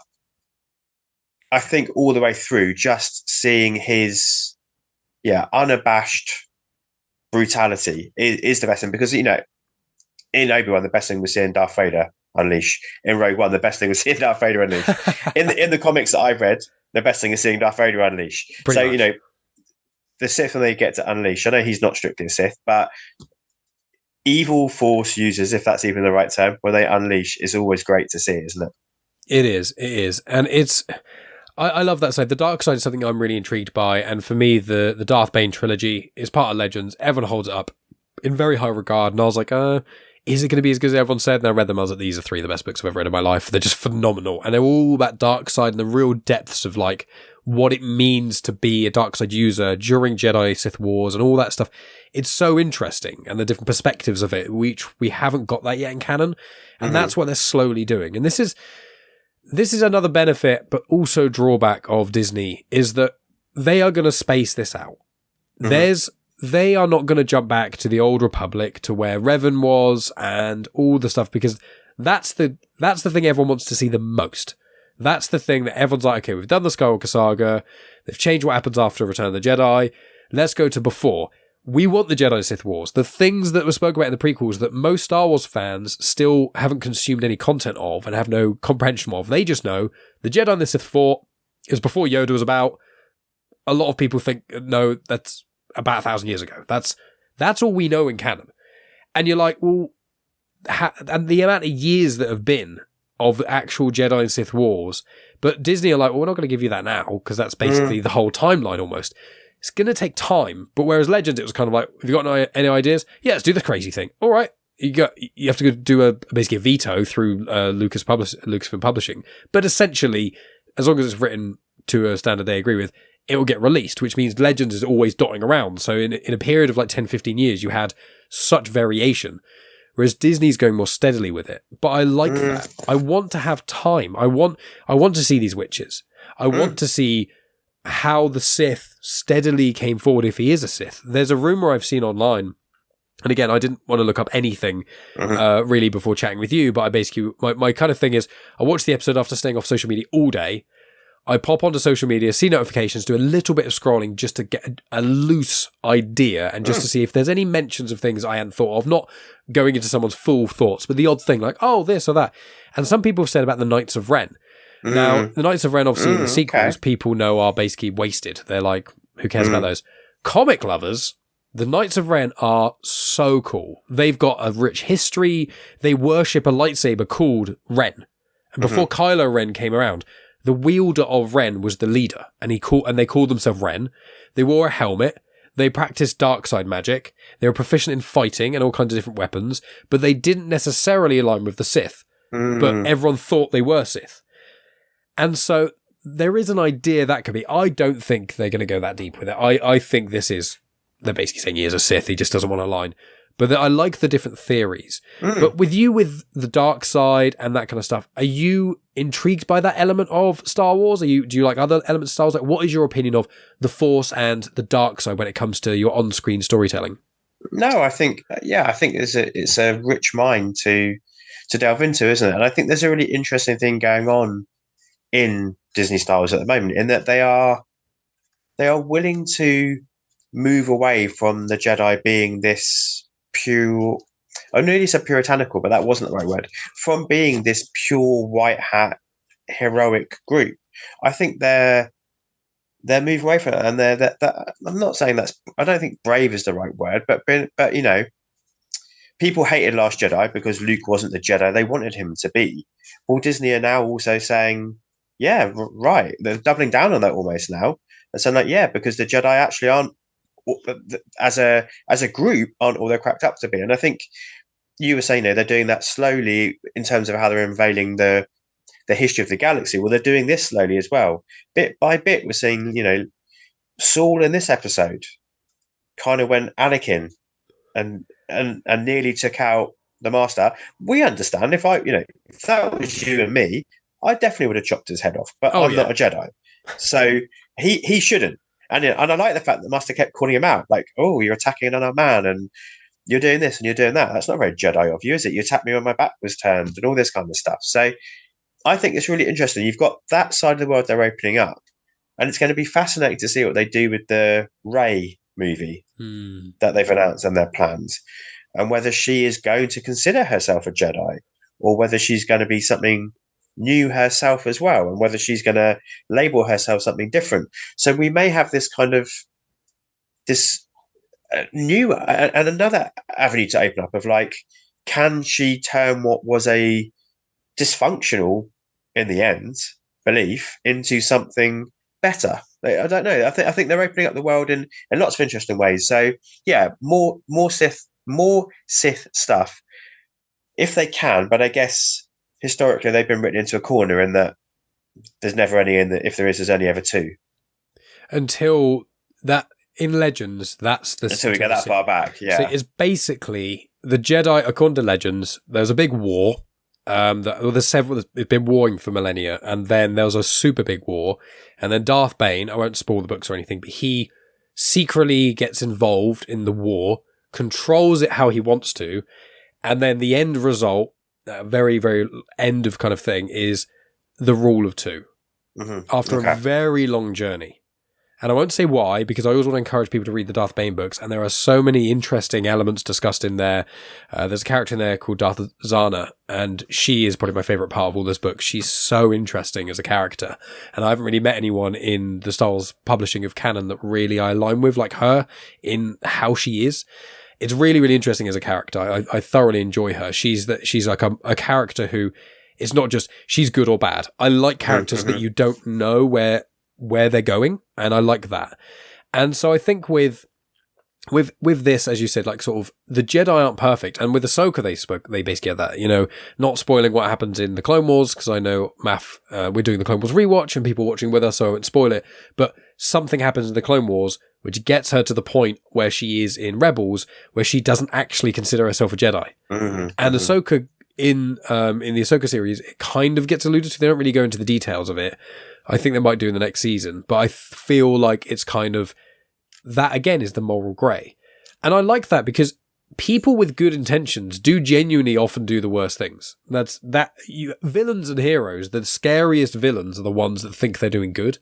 I think all the way through, just seeing his unabashed brutality is the best thing, because in Obi-Wan, the best thing was seeing Darth Vader unleash. In Rogue One, the best thing was seeing Darth Vader unleash. in the comics that I've read, the best thing is seeing Darth Vader unleash. Pretty much. The Sith, when they get to unleash, I know he's not strictly a Sith, but evil Force users, if that's even the right term, when they unleash, is always great to see, isn't it? It is. And it's... I love that side. The dark side is something I'm really intrigued by, and for me, the Darth Bane trilogy is part of Legends. Everyone holds it up in very high regard, and I was like, is it going to be as good as everyone said? And I read them, I was like, these are 3 of the best books I've ever read in my life. They're just phenomenal, and they're all that dark side and the real depths of like what it means to be a dark side user during Jedi Sith Wars and all that stuff. It's so interesting, and the different perspectives of it, which we haven't got that yet in canon, and that's what they're slowly doing. And this is another benefit, but also drawback of Disney, is that they are going to space this out. They are not going to jump back to the old Republic, to where Revan was and all the stuff, because that's the thing everyone wants to see the most. That's the thing that everyone's like, okay, we've done the Skywalker saga, they've changed what happens after Return of the Jedi, let's go to before. We want the Jedi Sith Wars, the things that were spoken about in the prequels that most Star Wars fans still haven't consumed any content of and have no comprehension of. They just know the Jedi and the Sith fought. It was before Yoda was about. A lot of people think, no, that's about 1,000 years ago. That's all we know in canon. And you're like, well, and the amount of years that have been of actual Jedi and Sith Wars, but Disney are like, well, we're not going to give you that now, because that's basically the whole timeline almost. It's going to take time. But whereas Legends, it was kind of like, have you got any ideas? Yeah, let's do the crazy thing. All right. You have to go do basically a veto through Lucasfilm Publishing. But essentially, as long as it's written to a standard they agree with, it will get released, which means Legends is always dotting around. So in a period of like 10, 15 years, you had such variation. Whereas Disney's going more steadily with it. But I like that. I want to have time. I want to see these witches. I want to see how the Sith steadily came forward if he is a Sith. There's a rumor I've seen online And again, I didn't want to look up anything really before chatting with you, but I basically, my kind of thing is, I watch the episode after staying off social media all day. I pop onto social media, see notifications, do a little bit of scrolling just to get a loose idea and just to see if there's any mentions of things I hadn't thought of, not going into someone's full thoughts, but the odd thing like, oh, this or that. And some people have said about the Knights of Ren. Now, the Knights of Ren, obviously, in the sequels, people know are basically wasted. They're like, who cares about those? Comic lovers, the Knights of Ren are so cool. They've got a rich history. They worship a lightsaber called Ren. And before Kylo Ren came around, the wielder of Ren was the leader, and they called themselves Ren. They wore a helmet. They practiced dark side magic. They were proficient in fighting and all kinds of different weapons, but they didn't necessarily align with the Sith. But everyone thought they were Sith. And so there is an idea that could be. I don't think they're going to go that deep with it. I think this is, they're basically saying he is a Sith. He just doesn't want to align. But I like the different theories. But with you, with the dark side and that kind of stuff, are you intrigued by that element of Star Wars? Do you like other elements of Star Wars? Like, what is your opinion of the Force and the dark side when it comes to your on-screen storytelling? No, I think it's a rich mind to delve into, isn't it? And I think there's a really interesting thing going on in Disney Star Wars at the moment, in that they are willing to move away from the Jedi being this pure, I nearly said puritanical, but that wasn't the right word, from being this pure white hat heroic group. I think they're moving away from it, and I'm not saying I don't think brave is the right word, but you know, people hated Last Jedi because Luke wasn't the Jedi they wanted him to be. Well, Disney are now also saying, yeah, right, they're doubling down on that almost now, and saying like, yeah, because the Jedi actually aren't, as a group, aren't all they're cracked up to be. And I think you were saying, they're doing that slowly in terms of how they're unveiling the history of the galaxy. Well, they're doing this slowly as well. Bit by bit, we're seeing, you know, Saul in this episode kind of went Anakin and nearly took out the Master. We understand, if that was you and me, I definitely would have chopped his head off, but I'm not a Jedi. So he shouldn't. And I like the fact that Master kept calling him out, like, oh, you're attacking another man and you're doing this and you're doing that. That's not very Jedi of you, is it? You attacked me when my back was turned and all this kind of stuff. So I think it's really interesting. You've got that side of the world they're opening up, and it's going to be fascinating to see what they do with the Rey movie that they've announced and their plans, and whether she is going to consider herself a Jedi or whether she's going to be something new herself as well, and whether she's going to label herself something different. So we may have this kind of new and another avenue to open up of, like, can she turn what was a dysfunctional, in the end, belief into something better? I don't know. I think they're opening up the world in lots of interesting ways. So yeah, more Sith stuff if they can, but I guess historically they've been written into a corner in that there's never any, if there is, there's only ever two. Until that, in Legends, that's the... Until we get that far back, yeah. So it's basically, the Jedi, according to Legends, there's a big war. There's several, it's been warring for millennia, and then there was a super big war, and then Darth Bane, I won't spoil the books or anything, but he secretly gets involved in the war, controls it how he wants to, and then the end result, very, very end of kind of thing, is the rule of two. After a very long journey. And I won't say why, because I always want to encourage people to read the Darth Bane books, and there are so many interesting elements discussed in there. There's a character in there called Darth Zana, and she is probably my favourite part of all this book. She's so interesting as a character, and I haven't really met anyone in the Star Wars publishing of canon that really I align with, like her, in how she is. It's really, really interesting as a character. I thoroughly enjoy her. She's like a character who is not just, she's good or bad. I like characters that you don't know where they're going, and I like that. And so I think with this, as you said, like, sort of, the Jedi aren't perfect, and with Ahsoka they basically had that, you know, not spoiling what happens in the Clone Wars, because I know we're doing the Clone Wars rewatch and people watching with us, so I won't spoil it, but something happens in the Clone Wars which gets her to the point where she is in Rebels, where she doesn't actually consider herself a Jedi. And Ahsoka in the Ahsoka series, it kind of gets alluded to. They don't really go into the details of it. I think they might do in the next season, but I feel like it's kind of, that again is the moral grey. And I like that, because people with good intentions do genuinely often do the worst things. Villains and heroes, the scariest villains are the ones that think they're doing good,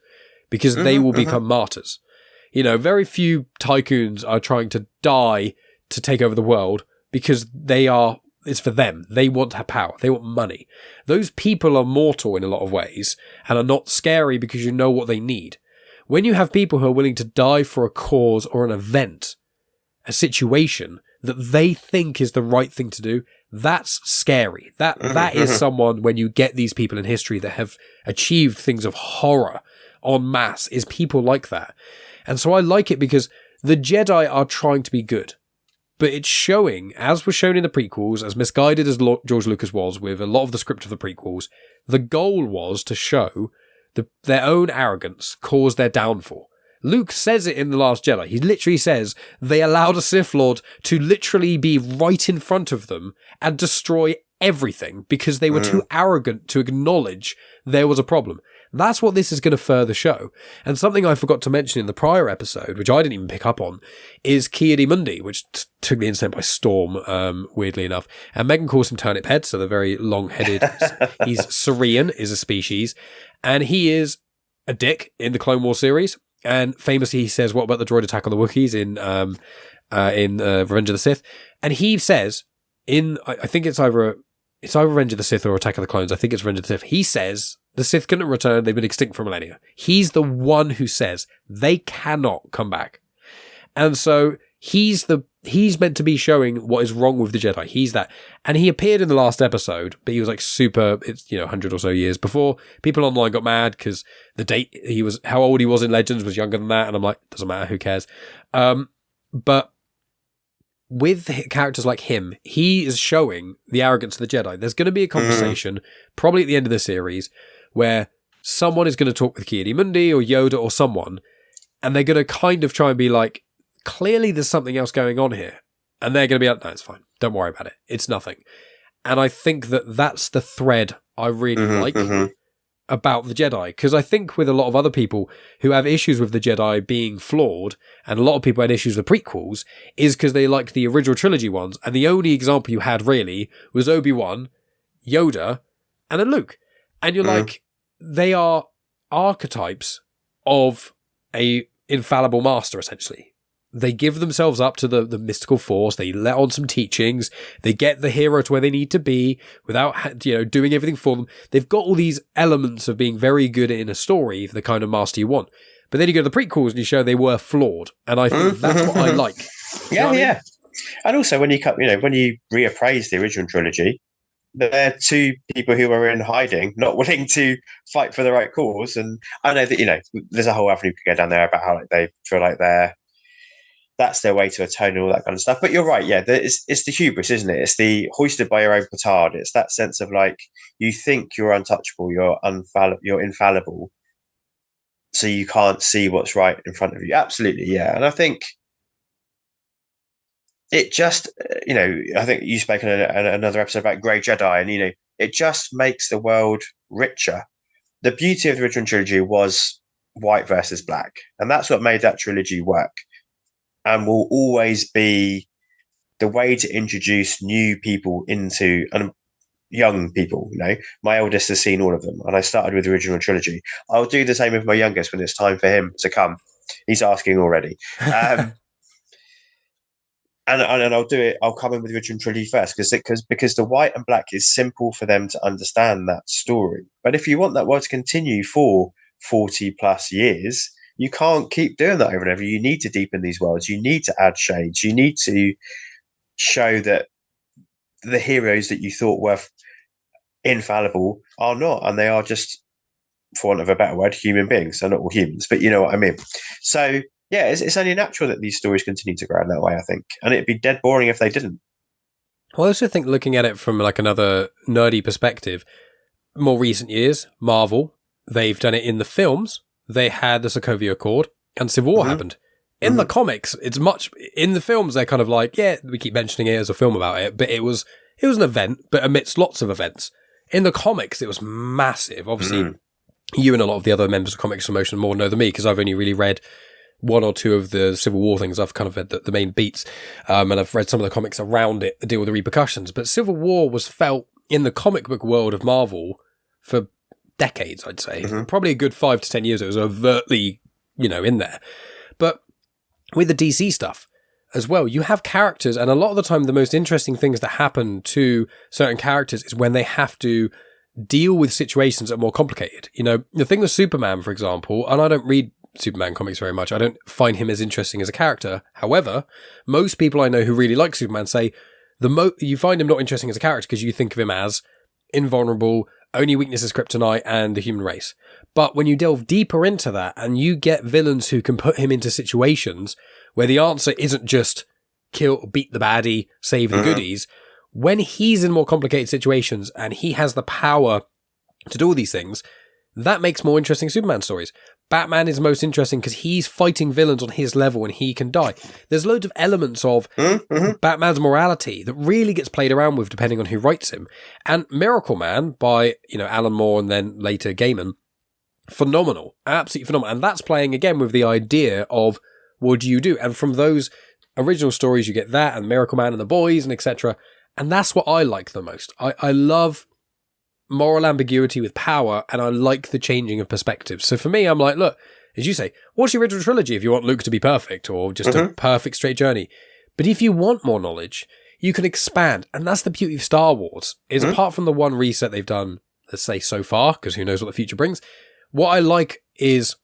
because they will become martyrs. You know, very few tycoons are trying to die to take over the world because it's for them. They want to have power. They want money. Those people are mortal in a lot of ways and are not scary because you know what they need. When you have people who are willing to die for a cause or an event, a situation that they think is the right thing to do, that's scary. That is someone, when you get these people in history that have achieved things of horror en masse, is people like that. And so I like it because the Jedi are trying to be good. But it's showing, as was shown in the prequels, as misguided as George Lucas was with a lot of the script of the prequels, the goal was to show their own arrogance caused their downfall. Luke says it in The Last Jedi. He literally says they allowed a Sith Lord to literally be right in front of them and destroy everything because they were too arrogant to acknowledge there was a problem. That's what this is going to further show. And something I forgot to mention in the prior episode, which I didn't even pick up on, is Ki-Adi-Mundi, which took the internet by storm, weirdly enough. And Megan calls him Turnip Head, so they're very long-headed. He's Saurian, is a species. And he is a dick in the Clone Wars series. And famously, he says, "What about the droid attack on the Wookiees in Revenge of the Sith?" And he says, I think it's either Revenge of the Sith or Attack of the Clones. I think it's Revenge of the Sith. He says the Sith couldn't return. They've been extinct for millennia. He's the one who says they cannot come back. And so he's meant to be showing what is wrong with the Jedi. He's that. And he appeared in the last episode, but he was like 100 or so years before. People online got mad because the date how old he was in Legends was younger than that. And I'm like, doesn't matter, who cares? But with characters like him, he is showing the arrogance of the Jedi. There's going to be a conversation, probably at the end of the series, where someone is going to talk with Ki-Adi-Mundi or Yoda or someone, and they're going to kind of try and be like, clearly there's something else going on here. And they're going to be like, no, it's fine. Don't worry about it. It's nothing. And I think that's the thread I really like about the Jedi. Because I think with a lot of other people who have issues with the Jedi being flawed, and a lot of people had issues with prequels, is because they liked the original trilogy ones. And the only example you had really was Obi-Wan, Yoda, and then Luke. And you're like, they are archetypes of a infallible master, essentially. They give themselves up to the mystical force. They let on some teachings. They get the hero to where they need to be without, doing everything for them. They've got all these elements of being very good in a story, the kind of master you want. But then you go to the prequels and you show they were flawed. And I think that's what I like. Yeah. And also when you reappraise the original trilogy, there are two people who are in hiding, not willing to fight for the right cause. And I know that, there's a whole avenue to go down there about how they feel like that's their way to atone and all that kind of stuff. But you're right, yeah. It's the hubris, isn't it? It's the hoisted by your own petard. It's that sense of like, you think you're untouchable, you're infallible, so you can't see what's right in front of you. Absolutely, yeah. And I think it just, I think you spoke in another episode about Grey Jedi, and, it just makes the world richer. The beauty of the original trilogy was white versus black, and that's what made that trilogy work. And will always be the way to introduce new people into, and young people, My eldest has seen all of them, and I started with the original trilogy. I'll do the same with my youngest when it's time for him to come. He's asking already. And I'll do it. I'll come in with the original trilogy first because the white and black is simple for them to understand that story. But if you want that world to continue for 40 plus years, you can't keep doing that over and over. You need to deepen these worlds. You need to add shades. You need to show that the heroes that you thought were infallible are not, and they are just, for want of a better word, human beings. They're not all humans, but you know what I mean. So yeah, it's only natural that these stories continue to grow in that way, I think. And it'd be dead boring if they didn't. Well, I also think, looking at it from like another nerdy perspective, more recent years, Marvel, they've done it in the films. They had the Sokovia Accord, and Civil War happened. In the comics, it's much... In the films, they're kind of like, yeah, we keep mentioning it as a film about it, but it was an event, but amidst lots of events. In the comics, it was massive. Obviously, you and a lot of the other members of Comics in Motion more know than me, because I've only really read one or two of the Civil War things. I've kind of read the main beats, and I've read some of the comics around it that deal with the repercussions. But Civil War was felt in the comic book world of Marvel for decades, I'd say. Probably a good 5 to 10 years. It was overtly, in there. But with the DC stuff as well, you have characters, and a lot of the time the most interesting things that happen to certain characters is when they have to deal with situations that are more complicated. The thing with Superman, for example, and I don't read Superman comics very much. I don't find him as interesting as a character. However, most people I know who really like Superman say you find him not interesting as a character because you think of him as invulnerable, only weakness is kryptonite and the human race. But when you delve deeper into that and you get villains who can put him into situations where the answer isn't just kill, beat the baddie, save the goodies, when he's in more complicated situations and he has the power to do all these things, that makes more interesting Superman stories. Batman is most interesting because he's fighting villains on his level and he can die. There's loads of elements of Batman's morality that really gets played around with depending on who writes him. And Miracle Man by, Alan Moore and then later Gaiman, phenomenal, absolutely phenomenal. And that's playing again with the idea of what do you do? And from those original stories, you get that and Miracle Man and the Boys and etc. And that's what I like the most. I love moral ambiguity with power, and I like the changing of perspectives. So for me, I'm like, look, as you say, watch the original trilogy if you want Luke to be perfect or just a perfect straight journey. But if you want more knowledge, you can expand. And that's the beauty of Star Wars, is apart from the one reset they've done, let's say so far, because who knows what the future brings, what I like is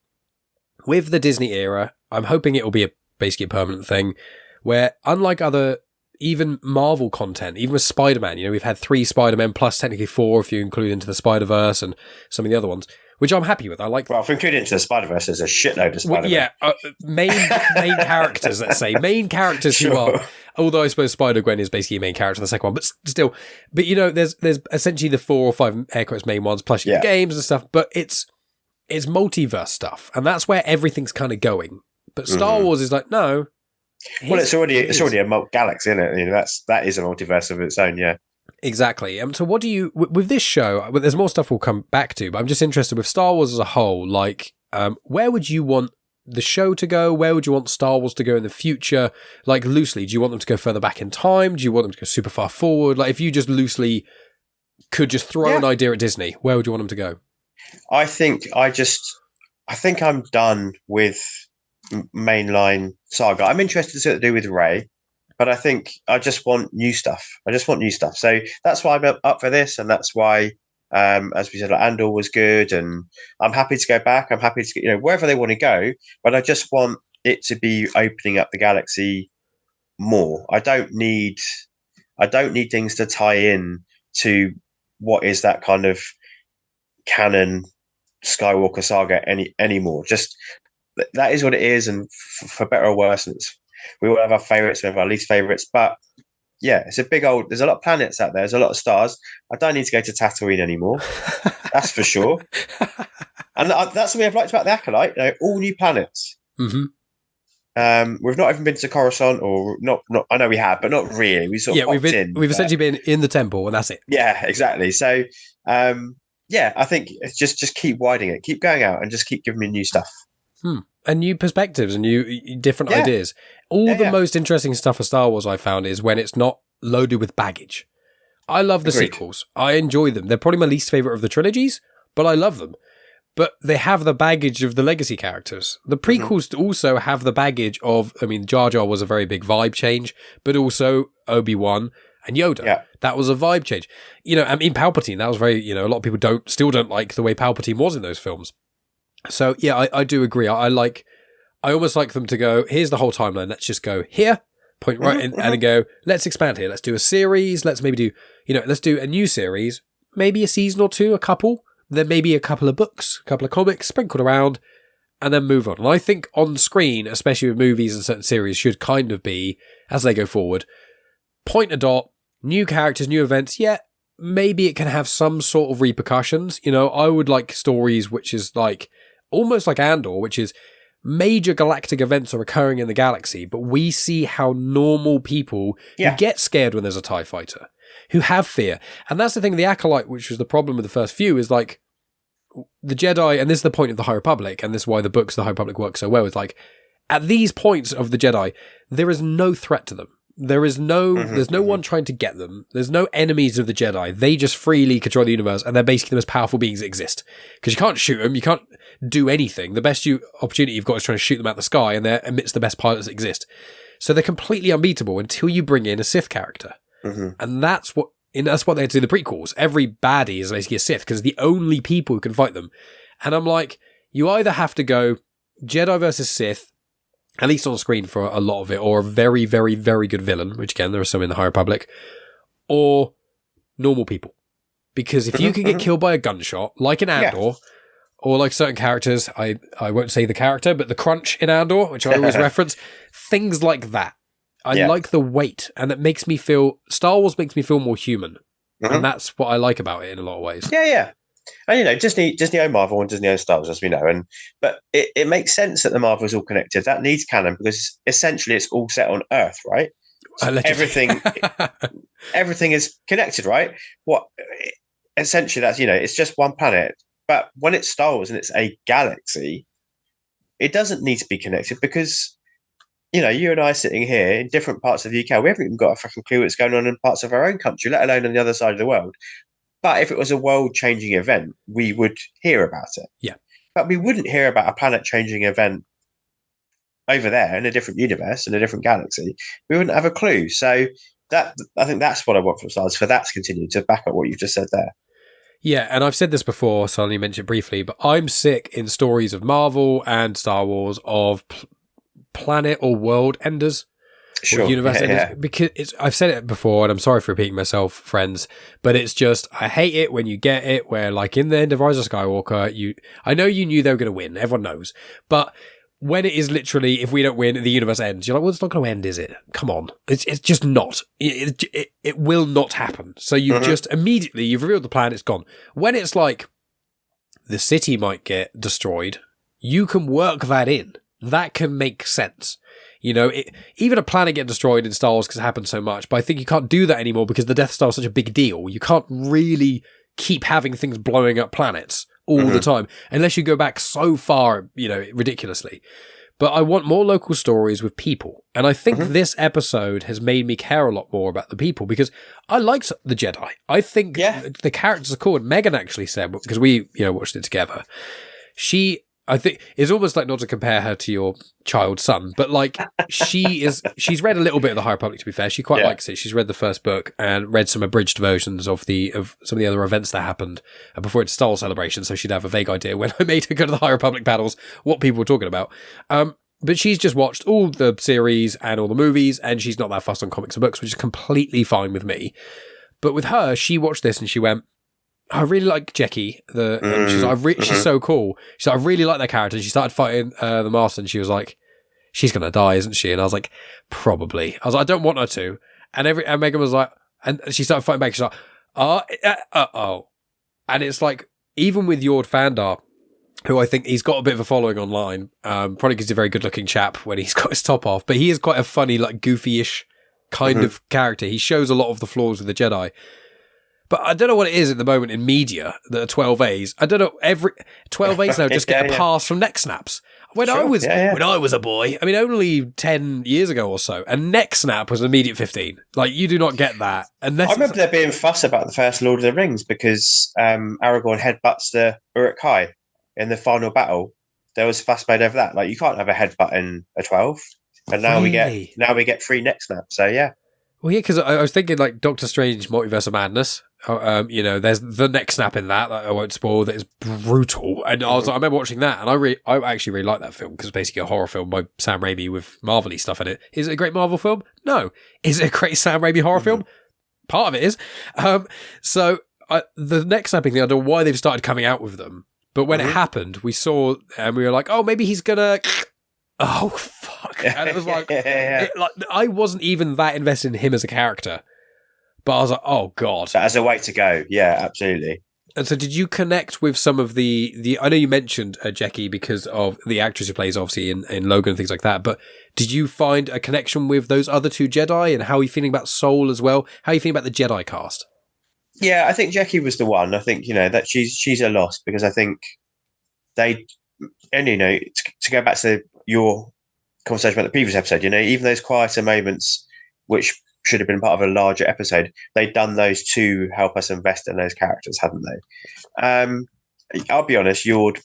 with the Disney era, I'm hoping it will be basically a permanent thing, where unlike other even Marvel content, even with Spider-Man, we've had 3 Spider-Man plus technically 4 if you include into the Spider-Verse and some of the other ones, which I'm happy with. I like. Well, if you include into the Spider-Verse, there's a shitload of Spider-Man. Main characters, let's say. Main characters who are, although I suppose Spider-Gwen is basically a main character in the second one, but still. But, there's essentially the 4 or 5 air quotes main ones, plus you have games and stuff, but it's multiverse stuff, and that's where everything's kind of going. But Star Wars is like, no. Well, it's already a galaxy, isn't it? That is a multiverse of its own, yeah. Exactly. So what do you, with this show, there's more stuff we'll come back to, but I'm just interested with Star Wars as a whole, like, where would you want the show to go? Where would you want Star Wars to go in the future? Like, loosely, do you want them to go further back in time? Do you want them to go super far forward? Like, if you just loosely could just throw an idea at Disney, where would you want them to go? I think I'm done with mainline saga. I'm interested to see what to do with Rey, but I think I just want new stuff. So that's why I'm up for this, and that's why, as we said, like Andor was good, and I'm happy to go back. I'm happy to get, wherever they want to go, but I just want it to be opening up the galaxy more. I don't need things to tie in to what is that kind of canon Skywalker saga anymore. Just that is what it is, and for better or worse, we all have our favourites, we have our least favourites, but yeah, it's there's a lot of planets out there, there's a lot of stars. I don't need to go to Tatooine anymore, that's for sure. And that's something I've liked about the Acolyte, all new planets. We've not even been to Coruscant, or not. I know we have, but not really. We've essentially been in the temple, and that's it. Yeah, exactly. So, I think it's just keep widening it, keep going out, and just keep giving me new stuff. And new perspectives and new different ideas. All the most interesting stuff of Star Wars I found is when it's not loaded with baggage. I love the sequels. I enjoy them. They're probably my least favourite of the trilogies, but I love them. But they have the baggage of the legacy characters. The prequels also have the baggage of, Jar Jar was a very big vibe change, but also Obi-Wan and Yoda. Yeah. That was a vibe change. Palpatine, that was very, a lot of people still don't like the way Palpatine was in those films. So, yeah, I do agree. I almost like them to go, here's the whole timeline. Let's just go here, point right in, and then go, let's expand here. Let's do a series. Let's maybe do, let's do a new series, maybe a season or two, a couple, then maybe a couple of books, a couple of comics sprinkled around, and then move on. And I think on screen, especially with movies and certain series, should kind of be, as they go forward, point a dot, new characters, new events, maybe it can have some sort of repercussions. I would like stories which is like, almost like Andor, which is major galactic events are occurring in the galaxy, but we see how normal people who get scared when there's a TIE fighter, who have fear. And that's the thing, the Acolyte, which was the problem with the first few, is like the Jedi, and this is the point of the High Republic, and this is why the books of the High Republic work so well, is like, at these points of the Jedi, there is no threat to them. There's no one trying to get them. There's no enemies of the Jedi. They just freely control the universe, and they're basically the most powerful beings that exist. Because you can't shoot them, you can't do anything. The best opportunity you've got is trying to shoot them out the sky, and they're amidst the best pilots that exist. So they're completely unbeatable until you bring in a Sith character. And that's what they had to do in the prequels. Every baddie is basically a Sith, because the only people who can fight them. And I'm like, you either have to go Jedi versus Sith, at least on screen for a lot of it, or a very, very, very good villain, which again, there are some in the High Republic, or normal people. Because if you can get killed by a gunshot, like in Andor, or like certain characters, I won't say the character, but the Crunch in Andor, which I always reference, things like that. I like the weight, and it makes me feel, Star Wars makes me feel more human. And that's what I like about it in a lot of ways. Yeah. And Disney own Marvel and Disney own Star Wars, as we know, but it makes sense that the Marvel is all connected. That needs canon because essentially it's all set on Earth, right? So everything is connected, right? What essentially that's it's just one planet. But when it's Star Wars and it's a galaxy, it doesn't need to be connected because you and I sitting here in different parts of the UK, we haven't even got a fucking clue what's going on in parts of our own country, let alone on the other side of the world. But if it was a world-changing event, we would hear about it. Yeah. But we wouldn't hear about a planet-changing event over there in a different universe, in a different galaxy. We wouldn't have a clue. So I think that's what I want from Star Wars, for that to continue to back up what you've just said there. Yeah, and I've said this before, so I only mentioned briefly, but I'm sick in stories of Marvel and Star Wars of planet or world enders. Sure. Universe enders, because I've said it before, and I'm sorry for repeating myself, friends, but it's just, I hate it when you get it where, like in the end of Rise of Skywalker, I know you knew they were going to win, everyone knows, but when it is literally, if we don't win, the universe ends, you're like, well, it's not going to end, is it? Come on. It's just not. It will not happen. So you've just immediately, you've revealed the plan, it's gone. When it's like, the city might get destroyed, you can work that in. That can make sense. Even a planet getting destroyed in Star Wars because it happens so much, but I think you can't do that anymore because the Death Star is such a big deal. You can't really keep having things blowing up planets all the time, unless you go back so far, ridiculously. But I want more local stories with people. And I think this episode has made me care a lot more about the people because I liked the Jedi. I think the characters are cool. And Megan actually said, because we, watched it together, I think it's almost like, not to compare her to your child son, but like she's read a little bit of the High Republic, to be fair. She quite likes it. She's read the first book and read some abridged versions of some of the other events that happened before its Star Wars celebration. So she'd have a vague idea when I made her go to the High Republic battles, what people were talking about. But she's just watched all the series and all the movies, and she's not that fussed on comics and books, which is completely fine with me. But with her, she watched this and she went, I really like Jackie. She's like, she's so cool. She's like, I really like that character. She started fighting the Master, and she was like, she's gonna die, isn't she? And I was like, probably. I was like, I don't want her to. And Megan was like, and she started fighting back. She's like, oh. And it's like, even with Yord Fandar, who I think he's got a bit of a following online, probably because he's a very good-looking chap when he's got his top off, but he is quite a funny, like goofy-ish kind of character. He shows a lot of the flaws with the Jedi. But I don't know what it is at the moment in media that are 12As. I don't know, every 12As now just get a pass from neck snaps. When I was a boy, I mean, only 10 years ago or so, a neck snap was an immediate 15. Like, you do not get that. Unless I remember there being fuss about the first Lord of the Rings because Aragorn headbutts the Uruk-hai in the final battle. There was fuss made over that. Like, you can't have a headbutt in a 12. And now we get 3 neck snaps. So, yeah. Well, yeah, because I was thinking, like, Doctor Strange Multiverse of Madness. There's the neck snap in that I won't spoil, that is brutal. And I remember watching that, and I actually really like that film because it's basically a horror film by Sam Raimi with Marvel-y stuff in it. Is it a great Marvel film? No. Is it a great Sam Raimi horror film? Part of it is. So the neck snapping thing, I don't know why they've started coming out with them, but when it happened, we saw, and we were like, oh, maybe he's gonna. Oh, fuck. And it was like, I wasn't even that invested in him as a character. But I was like, oh, God. That has a way to go. Yeah, absolutely. And so did you connect with some of the I know you mentioned Jackie because of the actress who plays, obviously, in Logan and things like that, but did you find a connection with those other 2 Jedi, and how are you feeling about Soul as well? How are you feeling about the Jedi cast? Yeah, I think Jackie was the one. I think, that she's a loss because I think to go back to your conversation about the previous episode, even those quieter moments, which should have been part of a larger episode, they'd done those to help us invest in those characters, hadn't they? I'll be honest, Yord,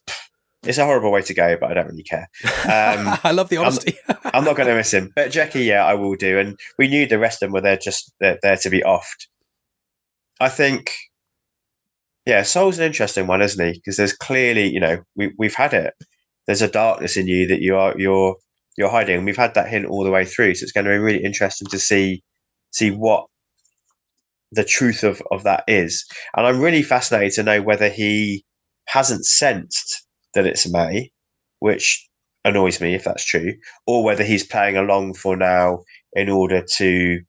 it's a horrible way to go, but I don't really care. I love the honesty. I'm not going to miss him. But Jackie, yeah, I will do. And we knew the rest of them were there there to be offed. I think, yeah, Sol's an interesting one, isn't he? Because there's clearly, we've had it. There's a darkness in you that you're hiding. And we've had that hint all the way through. So it's going to be really interesting to see what the truth of that is. And I'm really fascinated to know whether he hasn't sensed that it's May, which annoys me if that's true, or whether he's playing along for now in order to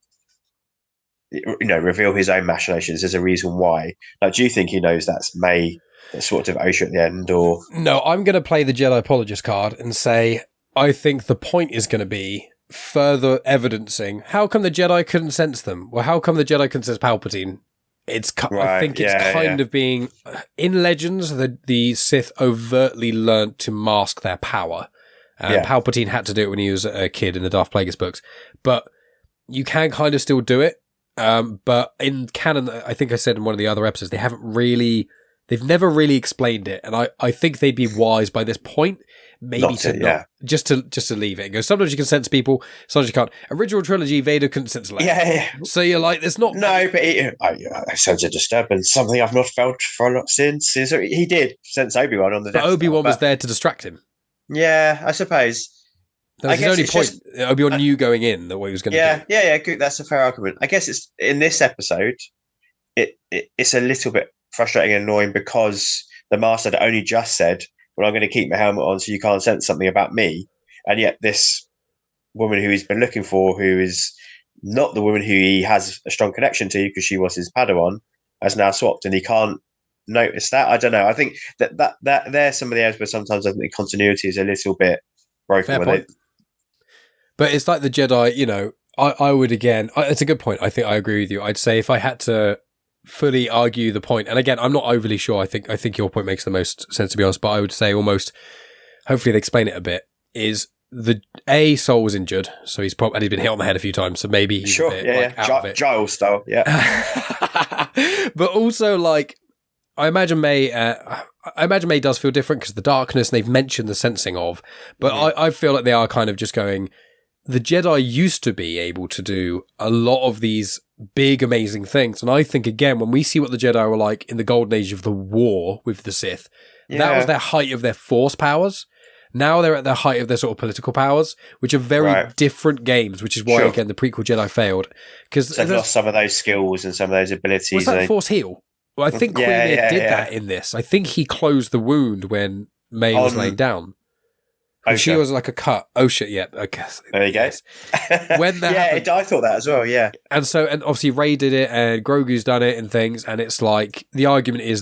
reveal his own machinations as a reason why. Like, do you think he knows that's May, that sort of Osha at the end, or no? I'm going to play the Jedi apologist card and say I think the point is going to be further evidencing how come the Jedi couldn't sense them. Well, how come the Jedi couldn't sense Palpatine? I think it's kind of being in Legends the Sith overtly learnt to mask their power. Palpatine had to do it when he was a kid in the Darth Plagueis books, but you can kind of still do it. But in canon, I think I said in one of the other episodes, they've never really explained it, and I think they'd be wise by this point, maybe just to leave it and go. Sometimes you can sense people, sometimes you can't. Original trilogy, Vader couldn't sense light. Yeah. So you're like, there's not. No, but I sense a disturbance, something I've not felt for a lot since. So he did sense Obi-Wan on the. But Obi-Wan was there to distract him. Yeah, I suppose. That was his only point. Obi-Wan knew going in that what he was going to do. Yeah, good. That's a fair argument. I guess it's in this episode. It's a little bit frustrating and annoying because the Master had only just said, "Well, I'm going to keep my helmet on, so you can't sense something about me," and yet this woman who he's been looking for, who is not the woman who he has a strong connection to because she was his Padawan, has now swapped, and he can't notice that. I don't know. I think that there's some of the areas where sometimes I think the continuity is a little bit broken with it. But it's like the Jedi, I would again, it's a good point. I think I agree with you. I'd say if I had to fully argue the point, and again, I'm not overly sure. I think your point makes the most sense, to be honest, but I would say almost, hopefully they explain it a bit, is Sol was injured, so he's been hit on the head a few times, so maybe he's a bit out of it. Giles style, yeah. But also, I imagine May does feel different because of the darkness, and they've mentioned the sensing of, but I feel like they are kind of just going, the Jedi used to be able to do a lot of these big, amazing things. And I think, again, when we see what the Jedi were like in the golden age of the war with the Sith, that was their height of their force powers. Now they're at the height of their sort of political powers, which are very different games, which is why, again, the prequel Jedi failed. Because they've lost some of those skills and some of those abilities. Was that force heal? Well, I think Qimir did that in this. I think he closed the wound when May was laying down. She was like a cut. Oh shit! Yeah, okay. There you go. When that happened, I thought that as well. Yeah, and obviously Rey did it, and Grogu's done it, and things. And it's like the argument is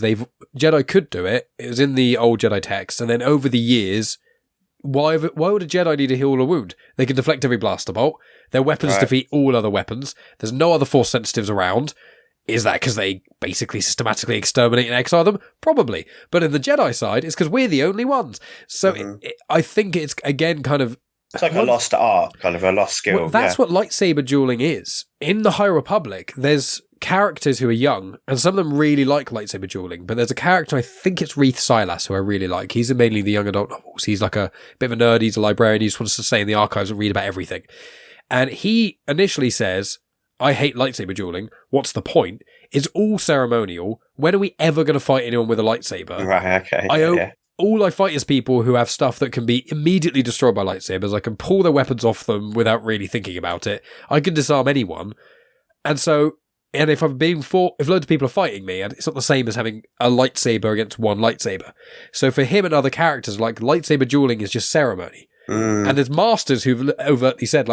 Jedi could do it. It was in the old Jedi text, and then over the years, why would a Jedi need to heal a wound? They can deflect every blaster bolt. Their weapons defeat all other weapons. There's no other Force sensitives around. Is that because they basically systematically exterminate and exile them? Probably. But in the Jedi side, it's because we're the only ones. So I think it's, again, kind of... It's like a lost art, kind of a lost skill. Well, that's what lightsaber dueling is. In the High Republic, there's characters who are young, and some of them really like lightsaber dueling, but there's a character, I think it's Reath Silas, who I really like. He's mainly the young adult novels. He's like a bit of a nerd. He's a librarian. He just wants to stay in the archives and read about everything. And he initially says, I hate lightsaber dueling. What's the point? It's all ceremonial. When are we ever going to fight anyone with a lightsaber? Right, okay. All I fight is people who have stuff that can be immediately destroyed by lightsabers. I can pull their weapons off them without really thinking about it. I can disarm anyone. And if if loads of people are fighting me, and it's not the same as having a lightsaber against one lightsaber. So for him and other characters, lightsaber dueling is just ceremony. And there's masters who've overtly said,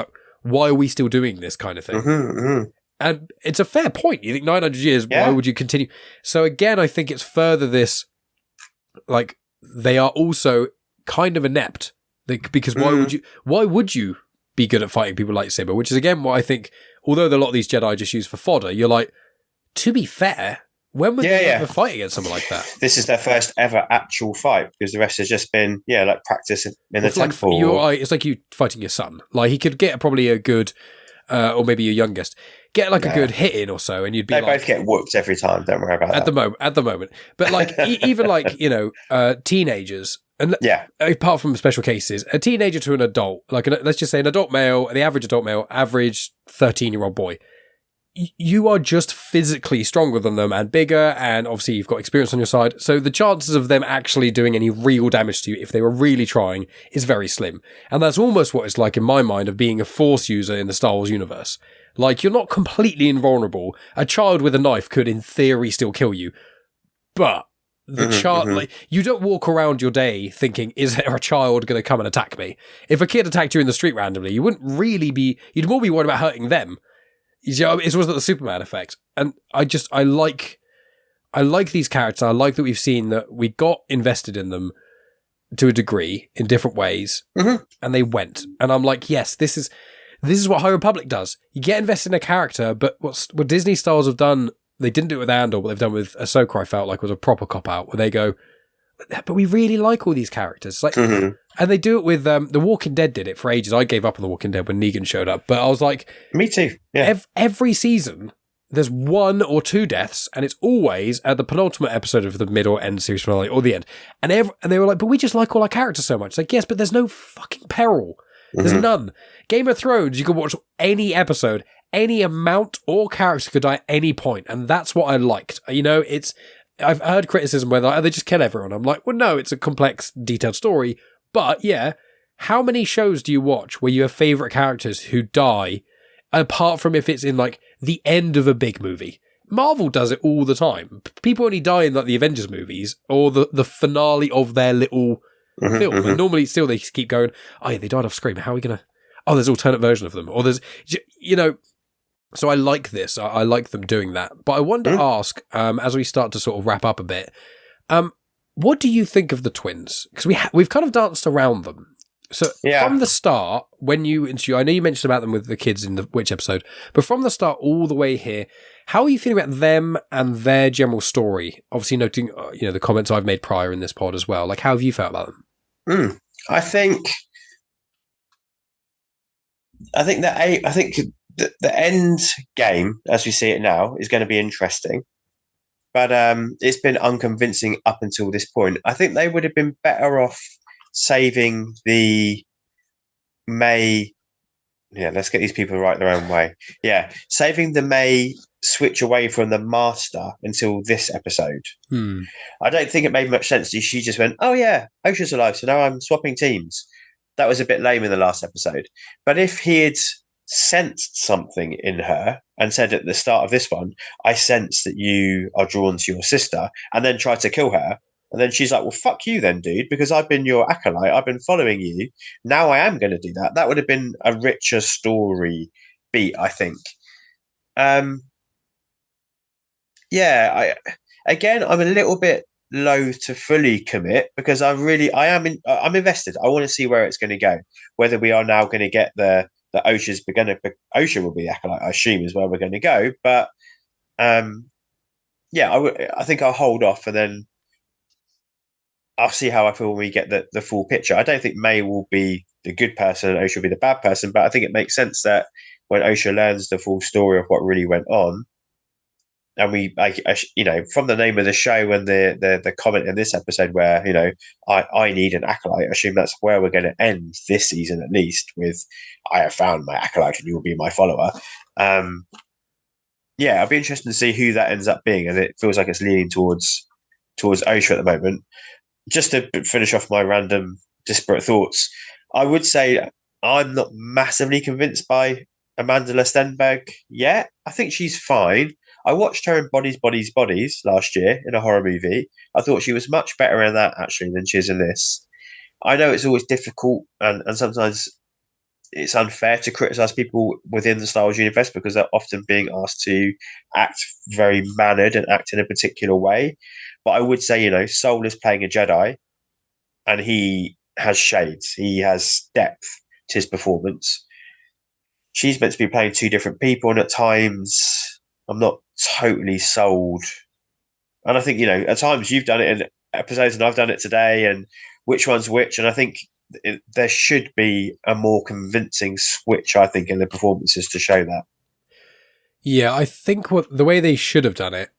why are we still doing this kind of thing? And it's a fair point. You think 900 years, why would you continue? So again, I think it's further this, they are also kind of inept. Because why would you be good at fighting people like lightsaber? Which is again what I think, although a lot of these Jedi just use for fodder, you're like, to be fair, When would they ever fight against someone like that? This is their first ever actual fight, because the rest has just been, like practice in the temple. It's like you fighting your son. Like, he could get probably a good, or maybe your youngest, get like a good hit in or so, and you'd be they both get whooped every time. Don't worry about that. At the moment. But like, even like, teenagers, and apart from special cases, a teenager to an adult, like let's just say an adult male, the average adult male, average 13-year-old boy, you are just physically stronger than them and bigger, and obviously you've got experience on your side. So the chances of them actually doing any real damage to you, if they were really trying, is very slim. And that's almost what it's like in my mind of being a Force user in the Star Wars universe. Like, you're not completely invulnerable. A child with a knife could, in theory, still kill you. But the child, like, you don't walk around your day thinking, is there a child going to come and attack me? If a kid attacked you in the street randomly, you wouldn't really be, you'd more be worried about hurting them. It was the Superman effect. And I like these characters. I like that we've seen that we got invested in them to a degree in different ways, and they went. And I'm like, yes, this is what High Republic does. You get invested in a character, but what Disney Stars have done, they didn't do it with Andor. What they've done with Ahsoka, I felt like, was a proper cop-out, where they go, but we really like all these characters. Like, and they do it with The Walking Dead did it for ages. I gave up on The Walking Dead when Negan showed up, but I was like, me too. Yeah. Every season, there's 1 or 2 deaths, and it's always at the penultimate episode of the mid or end series finale or the end. And they were like, but we just like all our characters so much. It's like, yes, but there's no fucking peril. There's none. Game of Thrones, you could watch any episode, any amount or character could die at any point, and that's what I liked. I've heard criticism where they just kill everyone. I'm like, well, no, it's a complex, detailed story. But yeah, how many shows do you watch where you have favourite characters who die, apart from if it's in like the end of a big movie? Marvel does it all the time. People only die in like the Avengers movies or the finale of their little film. And normally still they keep going, oh yeah, they died off screen. How are we going to... Oh, there's an alternate version of them. Or there's... So I like this. I like them doing that. But I wanted to ask, as we start to sort of wrap up a bit, what do you think of the twins? Because we've kind of danced around them. So from the start, when you interview, I know you mentioned about them with the kids in the Witch episode, but from the start all the way here, how are you feeling about them and their general story? Obviously noting, the comments I've made prior in this pod as well. Like, how have you felt about them? I think the end game, as we see it now, is going to be interesting. But it's been unconvincing up until this point. I think they would have been better off saving the May... Yeah, let's get these people right their own way. Yeah, saving the May switch away from the Master until this episode. I don't think it made much sense. She just went, oh yeah, Osha's alive, so now I'm swapping teams. That was a bit lame in the last episode. But if he had sensed something in her and said at the start of this one, I sense that you are drawn to your sister, and then tried to kill her, and then she's like, well, fuck you then, dude, because I've been your acolyte, I've been following you, now I am going to do that. That would have been a richer story beat, I think. I'm a little bit low to fully commit, because I'm invested. I want to see where it's going to go, whether we are now going to get that Osha will be the acolyte, I assume, is where we're going to go. But I think I'll hold off, and then I'll see how I feel when we get the full picture. I don't think May will be the good person and Osha will be the bad person, but I think it makes sense that when Osha learns the full story of what really went on, and from the name of the show and the comment in this episode where, I need an acolyte, I assume that's where we're going to end this season, at least, with I have found my acolyte and you will be my follower. I'll be interested to see who that ends up being, and it feels like it's leaning towards Osha at the moment. Just to finish off my random disparate thoughts, I would say I'm not massively convinced by Amandla Stenberg yet. I think she's fine. I watched her in Bodies, Bodies, Bodies last year in a horror movie. I thought she was much better in that, actually, than she is in this. I know it's always difficult, and sometimes it's unfair to criticize people within the Star Wars universe, because they're often being asked to act very mannered and act in a particular way. But I would say, Soul is playing a Jedi, and he has shades. He has depth to his performance. She's meant to be playing 2 different people, and at times I'm not totally sold And I think, at times you've done it in episodes and I've done it today, and which one's which. And I think there should be a more convincing switch, I think, in the performances to show that. Yeah, I think the way they should have done it,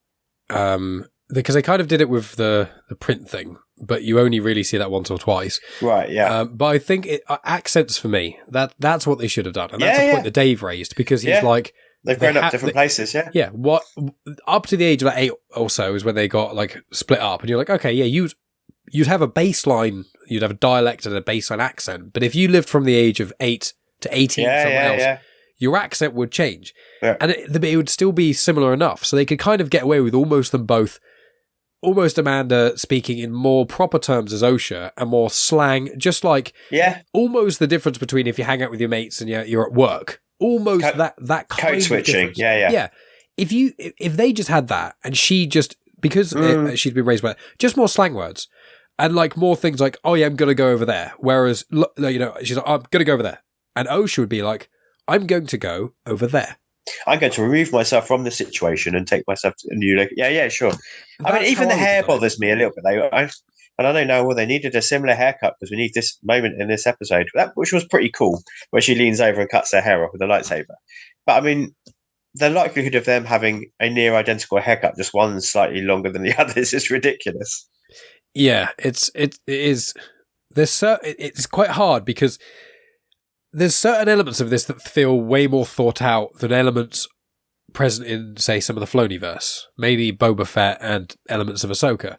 because they kind of did it with the print thing, but you only really see that once or twice. Right, yeah. But I think accents for me, that's what they should have done. And that's a point that Dave raised, because he's like... They've grown up different places, yeah. Yeah, up to the age of 8 or so is when they got split up, and you're like, okay, yeah, you'd have a baseline, you'd have a dialect and a baseline accent, but if you lived from the age of 8 to 18 somewhere else, your accent would change. Yeah. And it would still be similar enough, so they could kind of get away with almost them both. Almost Amanda speaking in more proper terms as Osha and more slang, just almost the difference between if you hang out with your mates and you're at work. Almost that kind code switching. Of yeah. If they just had that, and she just, because she's been raised by just more slang words and more things like, oh yeah, I'm gonna go over there, whereas she's like, I'm gonna go over there, and Osha would be like, I'm going to go over there. I'm going to remove myself from the situation and take myself to a new location. Yeah, sure. I mean, even the hair bothers me a little bit. And I don't know, they needed a similar haircut because we need this moment in this episode, which was pretty cool, where she leans over and cuts her hair off with a lightsaber. But I mean, the likelihood of them having a near identical haircut, just one slightly longer than the others, is ridiculous. Yeah, it is. It's quite hard because there's certain elements of this that feel way more thought out than elements present in, say, some of the Filoniverse, maybe Boba Fett and elements of Ahsoka.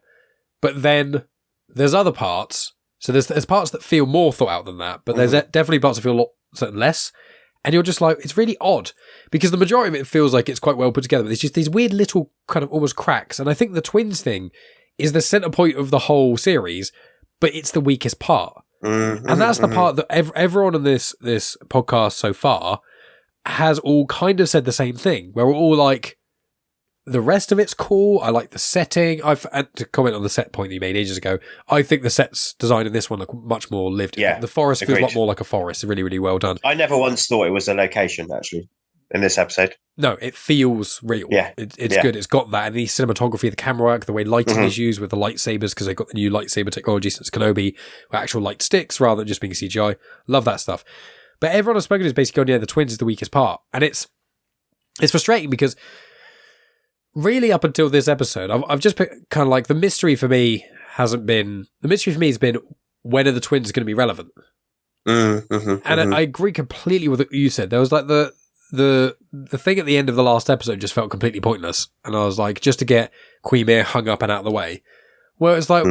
But then there's other parts. So there's parts that feel more thought out than that, but there's definitely parts that feel a lot less. And you're just like, it's really odd because the majority of it feels like it's quite well put together, but there's just these weird little kind of almost cracks. And I think the twins thing is the center point of the whole series, but it's the weakest part. And that's the part that everyone on this podcast so far has all kind of said the same thing, where we're all like, the rest of it's cool. I like the setting. And to comment on the set point that you made ages ago, I think the sets design in this one look much more lived in. Yeah, the forest feels a lot more like a forest. Really, really well done. I never once thought it was a location, actually, in this episode. No, it feels real. Yeah. It's good. It's got that. And the cinematography, the camera work, the way lighting is used with the lightsabers, because they've got the new lightsaber technology since Kenobi, with actual light sticks rather than just being CGI. Love that stuff. But everyone I've spoken to is basically going, the twins is the weakest part. And it's frustrating because really up until this episode, I've just kind of like, the mystery for me has been, when are the twins going to be relevant? And I agree completely with what you said. There was like the thing at the end of the last episode just felt completely pointless. And I was like, just to get Qimir hung up and out of the way. Well, it's like,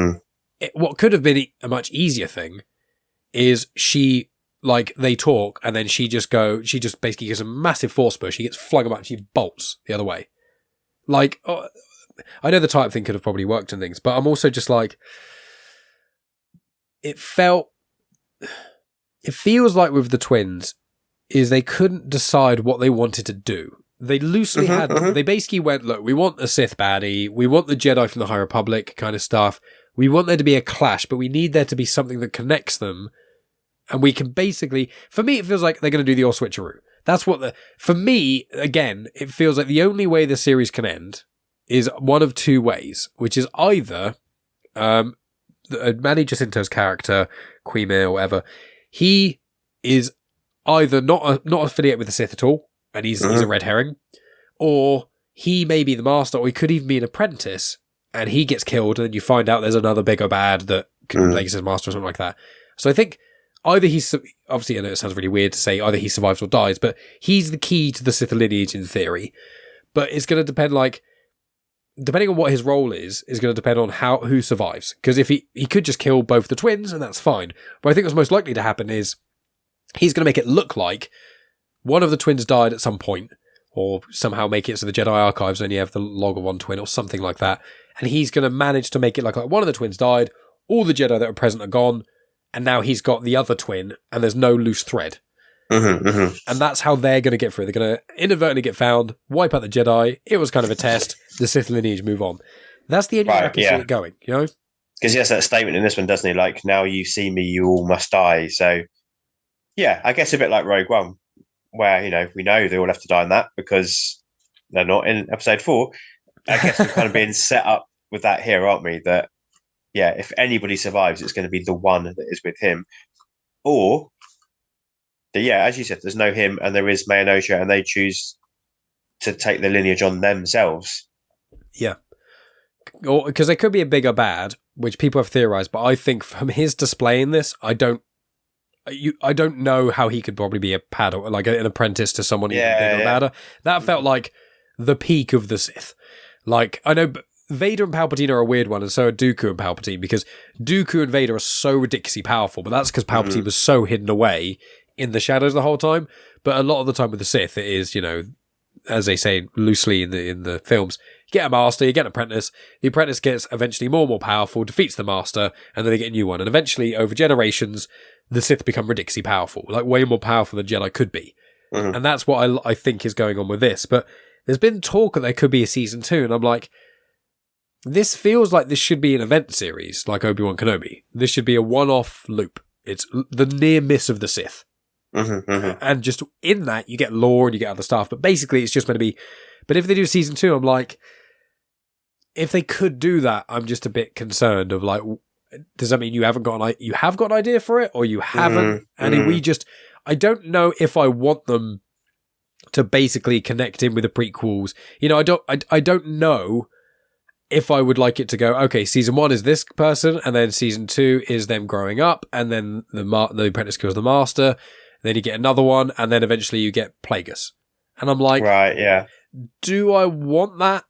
what could have been a much easier thing is they talk and then she just basically gives a massive force push. He gets flung about and she bolts the other way. I know the type thing could have probably worked and things, but I'm also just like, it feels like with the twins is they couldn't decide what they wanted to do. They loosely they basically went, look, we want a Sith baddie, we want the Jedi from the High Republic kind of stuff, we want there to be a clash, but we need there to be something that connects them, and we can basically, for me, it feels like they're going to do the all switcheroo. That's for me, again, it feels like the only way the series can end is one of two ways, which is either Manny Jacinto's character, Qimir or whatever, he is either not affiliated with the Sith at all, and he's a red herring, or he may be the master, or he could even be an apprentice, and he gets killed, and then you find out there's another bigger bad that can replace his master or something like that. So I think either he's, obviously I know it sounds really weird to say either he survives or dies, but he's the key to the Sith lineage in theory. But it's going to depend, depending on what his role is going to depend on who survives. Because if he could just kill both the twins, and that's fine. But I think what's most likely to happen is he's going to make it look like one of the twins died at some point, or somehow make it so the Jedi archives only have the log of one twin, or something like that. And he's going to manage to make it like one of the twins died, all the Jedi that are present are gone, and now he's got the other twin, and there's no loose thread. And that's how they're going to get through. They're going to inadvertently get found, wipe out the Jedi. It was kind of a test. The Sith lineage move on. That's the only way I can see it going, Because he has that statement in this one, doesn't he? Like, now you see me, you all must die. So, yeah, I guess a bit like Rogue One, where, we know they all have to die in that because they're not in episode 4. I guess they're kind of being set up with that here, aren't we? That if anybody survives, it's going to be the one that is with him, or as you said, there's no him and there is Mayanosha, and they choose to take the lineage on themselves. Yeah. Or because there could be a bigger bad, which people have theorized, but I think from his displaying this, I don't know how he could probably be a Padawan, like an apprentice to someone even bigger or badder. That felt like the peak of the Sith. Like, I know Vader and Palpatine are a weird one, and so are Dooku and Palpatine, because Dooku and Vader are so ridiculously powerful, but that's because Palpatine was so hidden away in the shadows the whole time. But a lot of the time with the Sith, it is, as they say loosely in the films, you get a master, you get an apprentice. The apprentice gets eventually more and more powerful, defeats the master, and then they get a new one. And eventually, over generations, the Sith become ridiculously powerful, like way more powerful than Jedi could be. And that's what I think is going on with this. But there's been talk that there could be a season 2, and I'm like, this feels like this should be an event series, like Obi-Wan Kenobi. This should be a one-off loop. It's the near miss of the Sith. And just in that, you get lore and you get other stuff. But basically, it's just meant to be... But if they do season 2, I'm like... If they could do that, I'm just a bit concerned of like... Does that mean you have got an idea for it, or you haven't? And we just... I don't know if I want them to basically connect in with the prequels. I don't know if I would like it to go, okay, season 1 is this person, and then season 2 is them growing up, and then the apprentice kills the master, then you get another one, and then eventually you get Plagueis. And I'm like, right, yeah. Do I want that?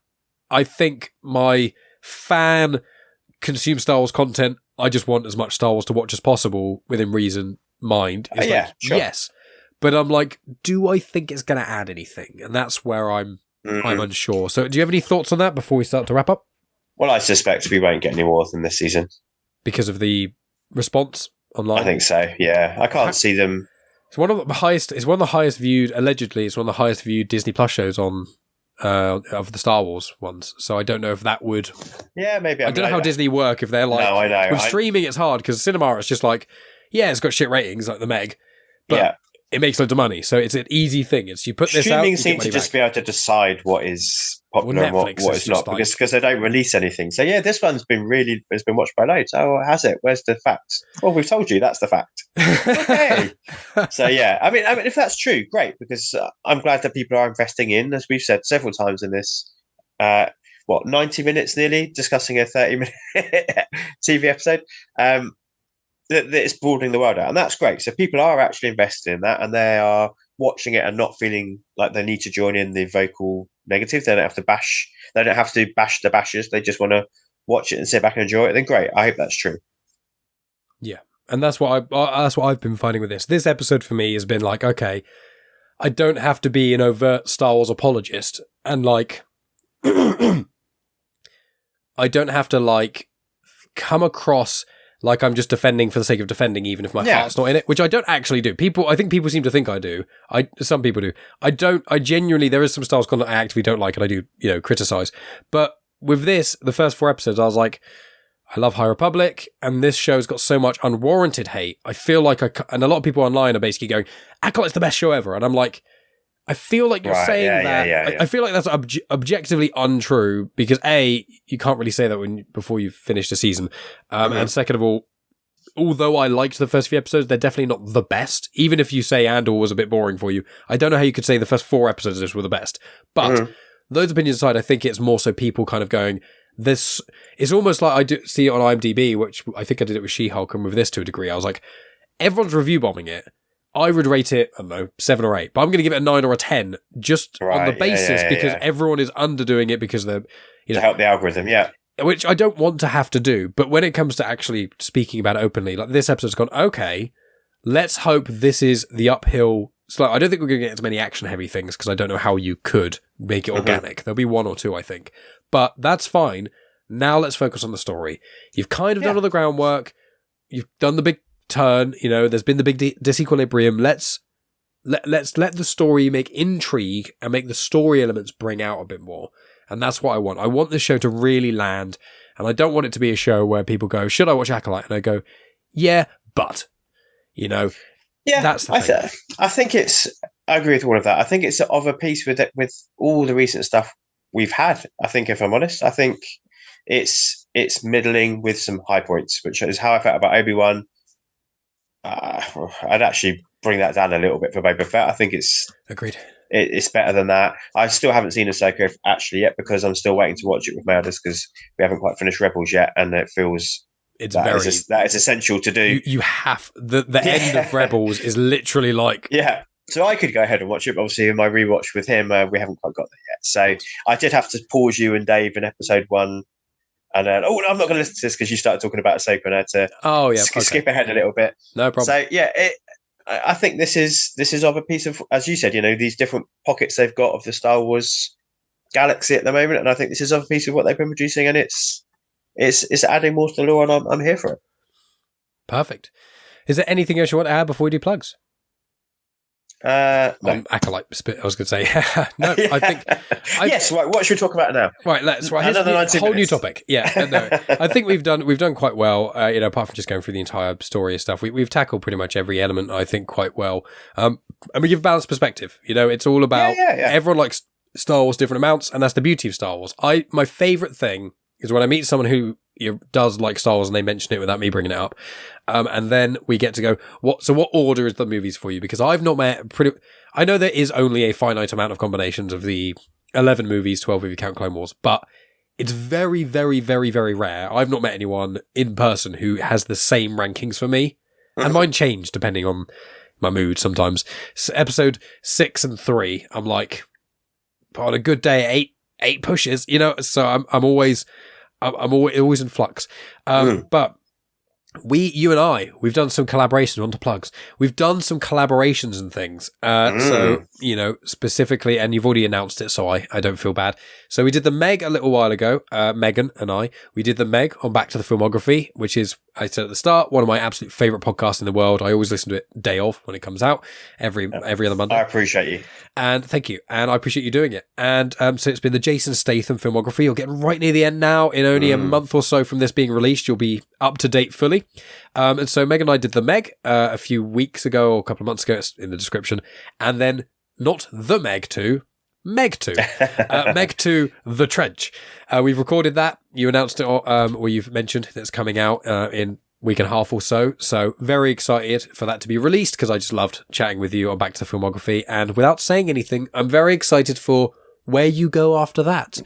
I think my fan consume Star Wars content, I just want as much Star Wars to watch as possible within reason mind. Sure. Yes. But I'm like, do I think it's going to add anything? And that's where I'm unsure. So do you have any thoughts on that before we start to wrap up? Well, I suspect we won't get any more than this season. Because of the response online? I think so, yeah. I can't see them... It's one of the highest viewed, allegedly, it's one of the highest viewed Disney Plus shows on of the Star Wars ones. So I don't know if that would... Yeah, maybe. I don't know how Disney work, if they're like... No, I know. With streaming, it's hard, because cinema, it's just like, yeah, it's got shit ratings, like the Meg, but it makes loads of money. So it's an easy thing. It's you put this out... Streaming seems to just be able to decide what is popular and what is not, because they don't release anything. So yeah, this one's been watched by loads. Oh, has it? Where's the facts? Well, we've told you that's the fact. Okay. So yeah, I mean, if that's true, great, because I'm glad that people are investing in, as we've said several times in this, 90 minutes nearly discussing a 30-minute TV episode. That it's broadening the world out, and that's great. So people are actually invested in that, and they are watching it and not feeling like they need to join in the vocal negative. They don't have to bash. They don't have to bash the bashers. They just want to watch it and sit back and enjoy it. Then great. I hope that's true. Yeah, and that's what I've been finding with this. This episode for me has been like, okay, I don't have to be an overt Star Wars apologist, and like, I don't have to like come across like I'm just defending for the sake of defending, even if my heart's not in it, which I don't actually do. I think people seem to think I do. Some people do. I genuinely, there is some Star Wars content I actively don't like, and I do, criticize. But with this, the first 4 episodes, I was like, I love High Republic, and this show's got so much unwarranted hate. I feel like and a lot of people online are basically going, Acolyte's the best show ever. And I'm like, I feel like you're saying that. Yeah. I feel like that's objectively untrue, because A, you can't really say that before you've finished a season. And second of all, although I liked the first few episodes, they're definitely not the best. Even if you say Andor was a bit boring for you, I don't know how you could say the first 4 episodes of this were the best. But those opinions aside, I think it's more so people kind of going, this is almost like I do see it on IMDb, which I think I did it with She-Hulk, and with this to a degree, I was like, everyone's review bombing it. I would rate it, I don't know, 7 or 8, but I'm going to give it a 9 or a 10 just on the basis because everyone is underdoing it because they're, to help the algorithm, which I don't want to have to do. But when it comes to actually speaking about it openly, like this episode's gone, okay, let's hope this is the uphill slope. I don't think we're going to get as many action heavy things because I don't know how you could make it organic. There'll be 1 or 2, I think, but that's fine. Now let's focus on the story. You've kind of done all the groundwork. You've done the big turn, there's been the big disequilibrium. Let's let the story make intrigue and make the story elements bring out a bit more. And that's what I want. I want this show to really land, and I don't want it to be a show where people go, should I watch Acolyte? And I go, yeah, but that's the thing. I think I agree with all of that. I think it's of a piece with all the recent stuff we've had. I think, if I'm honest, I think it's middling with some high points, which is how I felt about Obi-Wan. I'd actually bring that down a little bit for Boba Fett. I think agreed. It's better than that. I still haven't seen Ahsoka actually yet because I'm still waiting to watch it with my others because we haven't quite finished Rebels yet, and it feels that is essential to do. You have the end of Rebels is literally like So I could go ahead and watch it, but obviously in my rewatch with him, we haven't quite got there yet. So I did have to pause you and Dave in episode 1. And then, I'm not going to listen to this because you started talking about Ahsoka and I had to skip ahead a little bit. No problem. So I think this is of a piece of, as you said, these different pockets they've got of the Star Wars galaxy at the moment, and I think this is of a piece of what they've been producing, and it's adding more to the lore, and I'm here for it. Perfect. Is there anything else you want to add before we do plugs? No. Acolyte. I was going to say no. I think yes. Right. What should we talk about now? Right. Let's. Right. Here's a whole new topic. Yeah. No. I think we've done quite well. Apart from just going through the entire story and stuff, we've tackled pretty much every element. I think quite well. And we give balanced perspective. It's all about everyone likes Star Wars different amounts, and that's the beauty of Star Wars. My favorite thing is when I meet someone who does like Star Wars and they mention it without me bringing it up. And then we get to go, what order is the movies for you? Because I've not met I know there is only a finite amount of combinations of the 11 movies, 12 if you count Clone Wars, but it's very, very, very, very rare. I've not met anyone in person who has the same rankings for me. And mine change depending on my mood sometimes. So episode 6 and 3, I'm like, on a good day, 8 pushes, so I'm always in flux. But you and I, we've done some collaborations onto plugs. We've done some collaborations and things. So, specifically, and you've already announced it, so I don't feel bad. So we did the Meg a little while ago, Megan and I. We did the Meg on Back to the Filmography, which is, I said at the start, one of my absolute favourite podcasts in the world. I always listen to it day of when it comes out, every other Monday. I appreciate you. And thank you. And I appreciate you doing it. And so it's been the Jason Statham Filmography. You're getting right near the end now. In only a month or so from this being released, you'll be up to date fully. And so Meg and I did the Meg a few weeks ago or a couple of months ago. It's in the description. And then not the Meg 2, Meg 2. Meg 2, The Trench. We've recorded that. You announced it, or you've mentioned that it's coming out in week and a half or so. So very excited for that to be released because I just loved chatting with you on Back to the Filmography. And without saying anything, I'm very excited for where you go after that.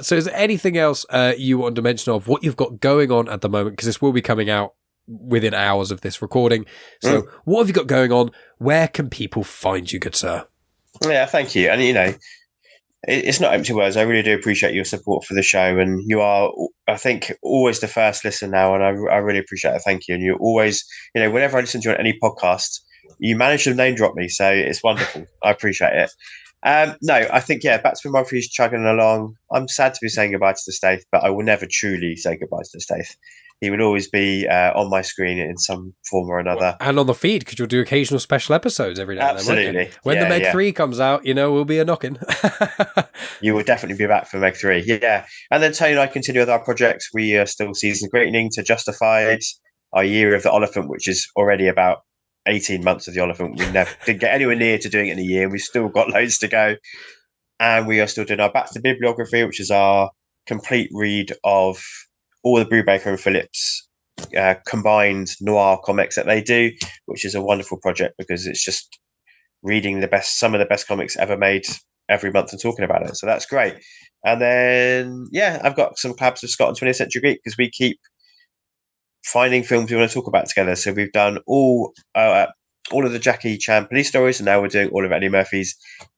So is there anything else you want to mention of what you've got going on at the moment? Because this will be coming out within hours of this recording. So what have you got going on? Where can people find you, good sir? Yeah, thank you. And, it's not empty words. I really do appreciate your support for the show. And you are, I think, always the first listener now. And I really appreciate it. Thank you. And you always, whenever I listen to you on any podcast, you manage to name drop me. So it's wonderful. I appreciate it. No, I think, Back to Filmography is chugging along. I'm sad to be saying goodbye to the Staith, but I will never truly say goodbye to the Staith. He will always be on my screen in some form or another. And on the feed, because you'll do occasional special episodes every now and then. Absolutely. When the Meg 3 comes out, we'll be a knocking. You will definitely be back for Meg 3. Yeah. And then Tony and I continue with our projects. We are still season greeting to Justified, our year of the Oliphant, which is already about 18 months of the Oliphant. We never did get anywhere near to doing it in a year. We've still got loads to go. And we are still doing our Back to Bibliography, which is our complete read of all the Brubaker and Phillips combined noir comics that they do, which is a wonderful project because it's just reading some of the best comics ever made every month and talking about it. So that's great. And then, I've got some collabs with Scott and 20th Century Geek because we keep finding films we want to talk about together. So we've done all of the Jackie Chan police stories, and now we're doing all of Eddie Murphy's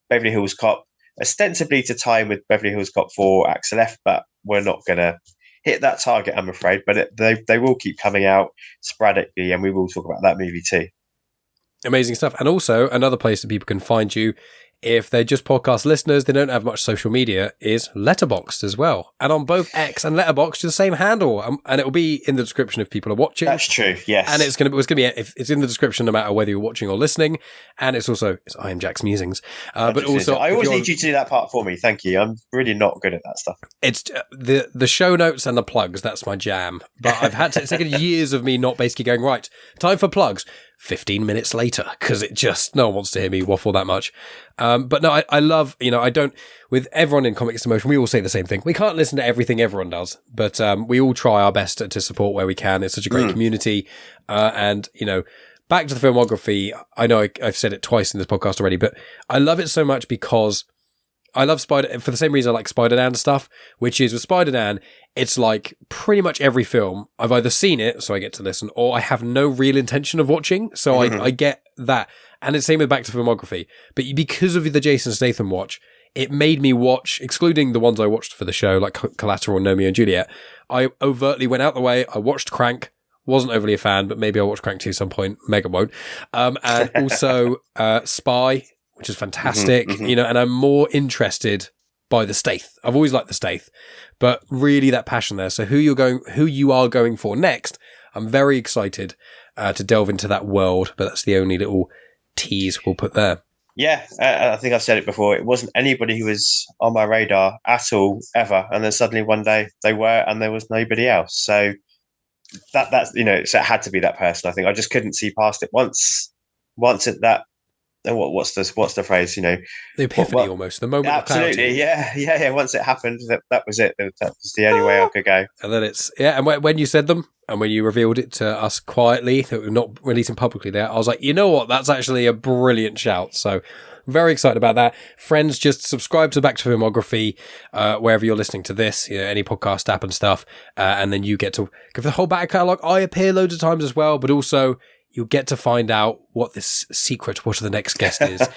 Beverly Hills Cop, ostensibly to tie in with Beverly Hills Cop 4 Axel F, but we're not going to hit that target, I'm afraid. But they will keep coming out sporadically, and we will talk about that movie too. Amazing stuff. And also, another place that people can find you, if they're just podcast listeners, they don't have much social media, is Letterboxd as well. And on both X and Letterboxd, the same handle. And it will be in the description if people are watching. That's true, yes. And it's going to be, it's in the description no matter whether you're watching or listening. And it's I Am JACs Musings. But also, I always need you to do that part for me. Thank you. I'm really not good at that stuff. It's the show notes and the plugs. That's my jam. But it's taken years of me not basically going, right, time for plugs. 15 minutes later, because no one wants to hear me waffle that much. But no, I love, I don't, with everyone in Comics in Motion, we all say the same thing. We can't listen to everything everyone does, but we all try our best to support where we can. It's such a great community. And, back to the filmography. I know I've said it twice in this podcast already, but I love it so much because I love for the same reason I like Spider-Man stuff, which is with Spider-Man, it's like pretty much every film, I've either seen it, so I get to listen, or I have no real intention of watching, so I get that. And it's the same with Back to Filmography. But because of the Jason Statham watch, it made me watch, excluding the ones I watched for the show, like Collateral and Romeo and Juliet, I overtly went out the way, I watched Crank, wasn't overly a fan, but maybe I'll watch Crank 2 at some point, Megan won't. And also Spy, which is fantastic, and I'm more interested by the Stath. I've always liked the Stath, but really that passion there. So who you are going for next, I'm very excited to delve into that world, but that's the only little tease we'll put there. Yeah, I think I've said it before. It wasn't anybody who was on my radar at all, ever. And then suddenly one day they were, and there was nobody else. So that's, so it had to be that person. I think I just couldn't see past it once that. And what's the phrase? The epiphany, almost the moment. Absolutely, of clarity. yeah. Once it happened, that was it. That was the only way I could go. And then and when you said them, and when you revealed it to us quietly, that we're not releasing publicly there, I was like, you know what? That's actually a brilliant shout. So very excited about that. Friends, just subscribe to Back to Filmography wherever you're listening to this, any podcast app and stuff, and then you get to give the whole back catalogue. I appear loads of times as well, but also you'll get to find out what this secret, what the next guest is.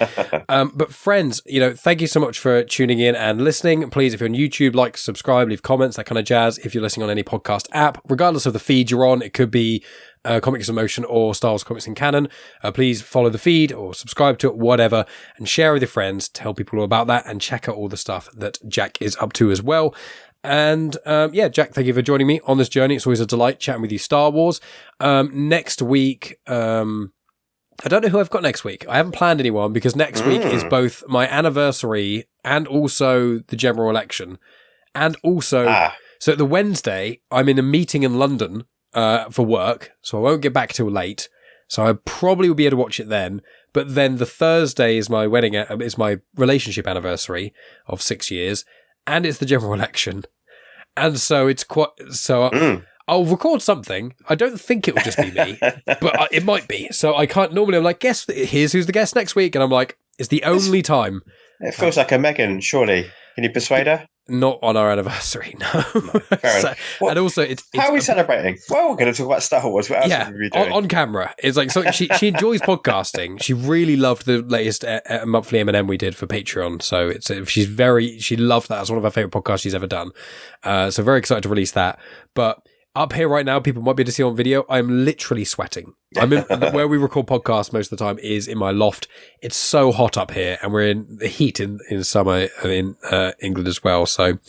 But friends, thank you so much for tuning in and listening. Please, if you're on YouTube, like, subscribe, leave comments, that kind of jazz. If you're listening on any podcast app, regardless of the feed you're on, it could be Comics in Motion or Star Wars Comics in Canon. Please follow the feed or subscribe to it, whatever, and share with your friends. Tell people all about that and check out all the stuff that Jack is up to as well. And Jack, thank you for joining me on this journey. It's always a delight chatting with you Star Wars. Next week, I don't know who I've got next week. I haven't planned anyone because next week is both my anniversary and also the general election. And also, so the Wednesday, I'm in a meeting in London for work, so I won't get back till late. So I probably will be able to watch it then. But then the Thursday is my is my relationship anniversary of 6 years, and it's the general election. And so it's quite, I'll record something. I don't think it will just be me, but it might be. So I can't, normally I'm like, here's who's the guest next week. And I'm like, it's the only time. It feels like a Megan, surely. Can you persuade her? Not on our anniversary, no. Fair enough. Well, and also, how are we celebrating? Well, we're going to talk about Star Wars. What else are we doing? On camera. It's like, so she enjoys podcasting. She really loved the latest monthly M&M we did for Patreon. So she loved that. It's one of her favorite podcasts she's ever done. So very excited to release that. But up here right now, people might be able to see on video, I'm literally sweating. I'm in where we record podcasts most of the time is in my loft. It's so hot up here, and we're in the heat in summer in England as well. So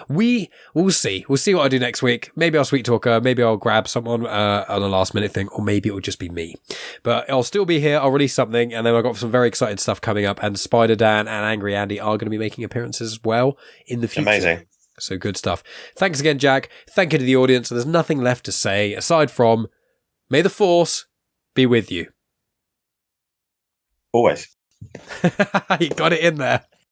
we'll see. We'll see what I do next week. Maybe I'll sweet talk her. Maybe I'll grab someone on a last minute thing, or maybe it will just be me. But I'll still be here. I'll release something, and then I've got some very excited stuff coming up. And Spider Dan and Angry Andy are going to be making appearances as well in the future. Amazing. So good stuff. Thanks again, Jack. Thank you to the audience. There's nothing left to say aside from may the Force be with you. Always. You got it in there.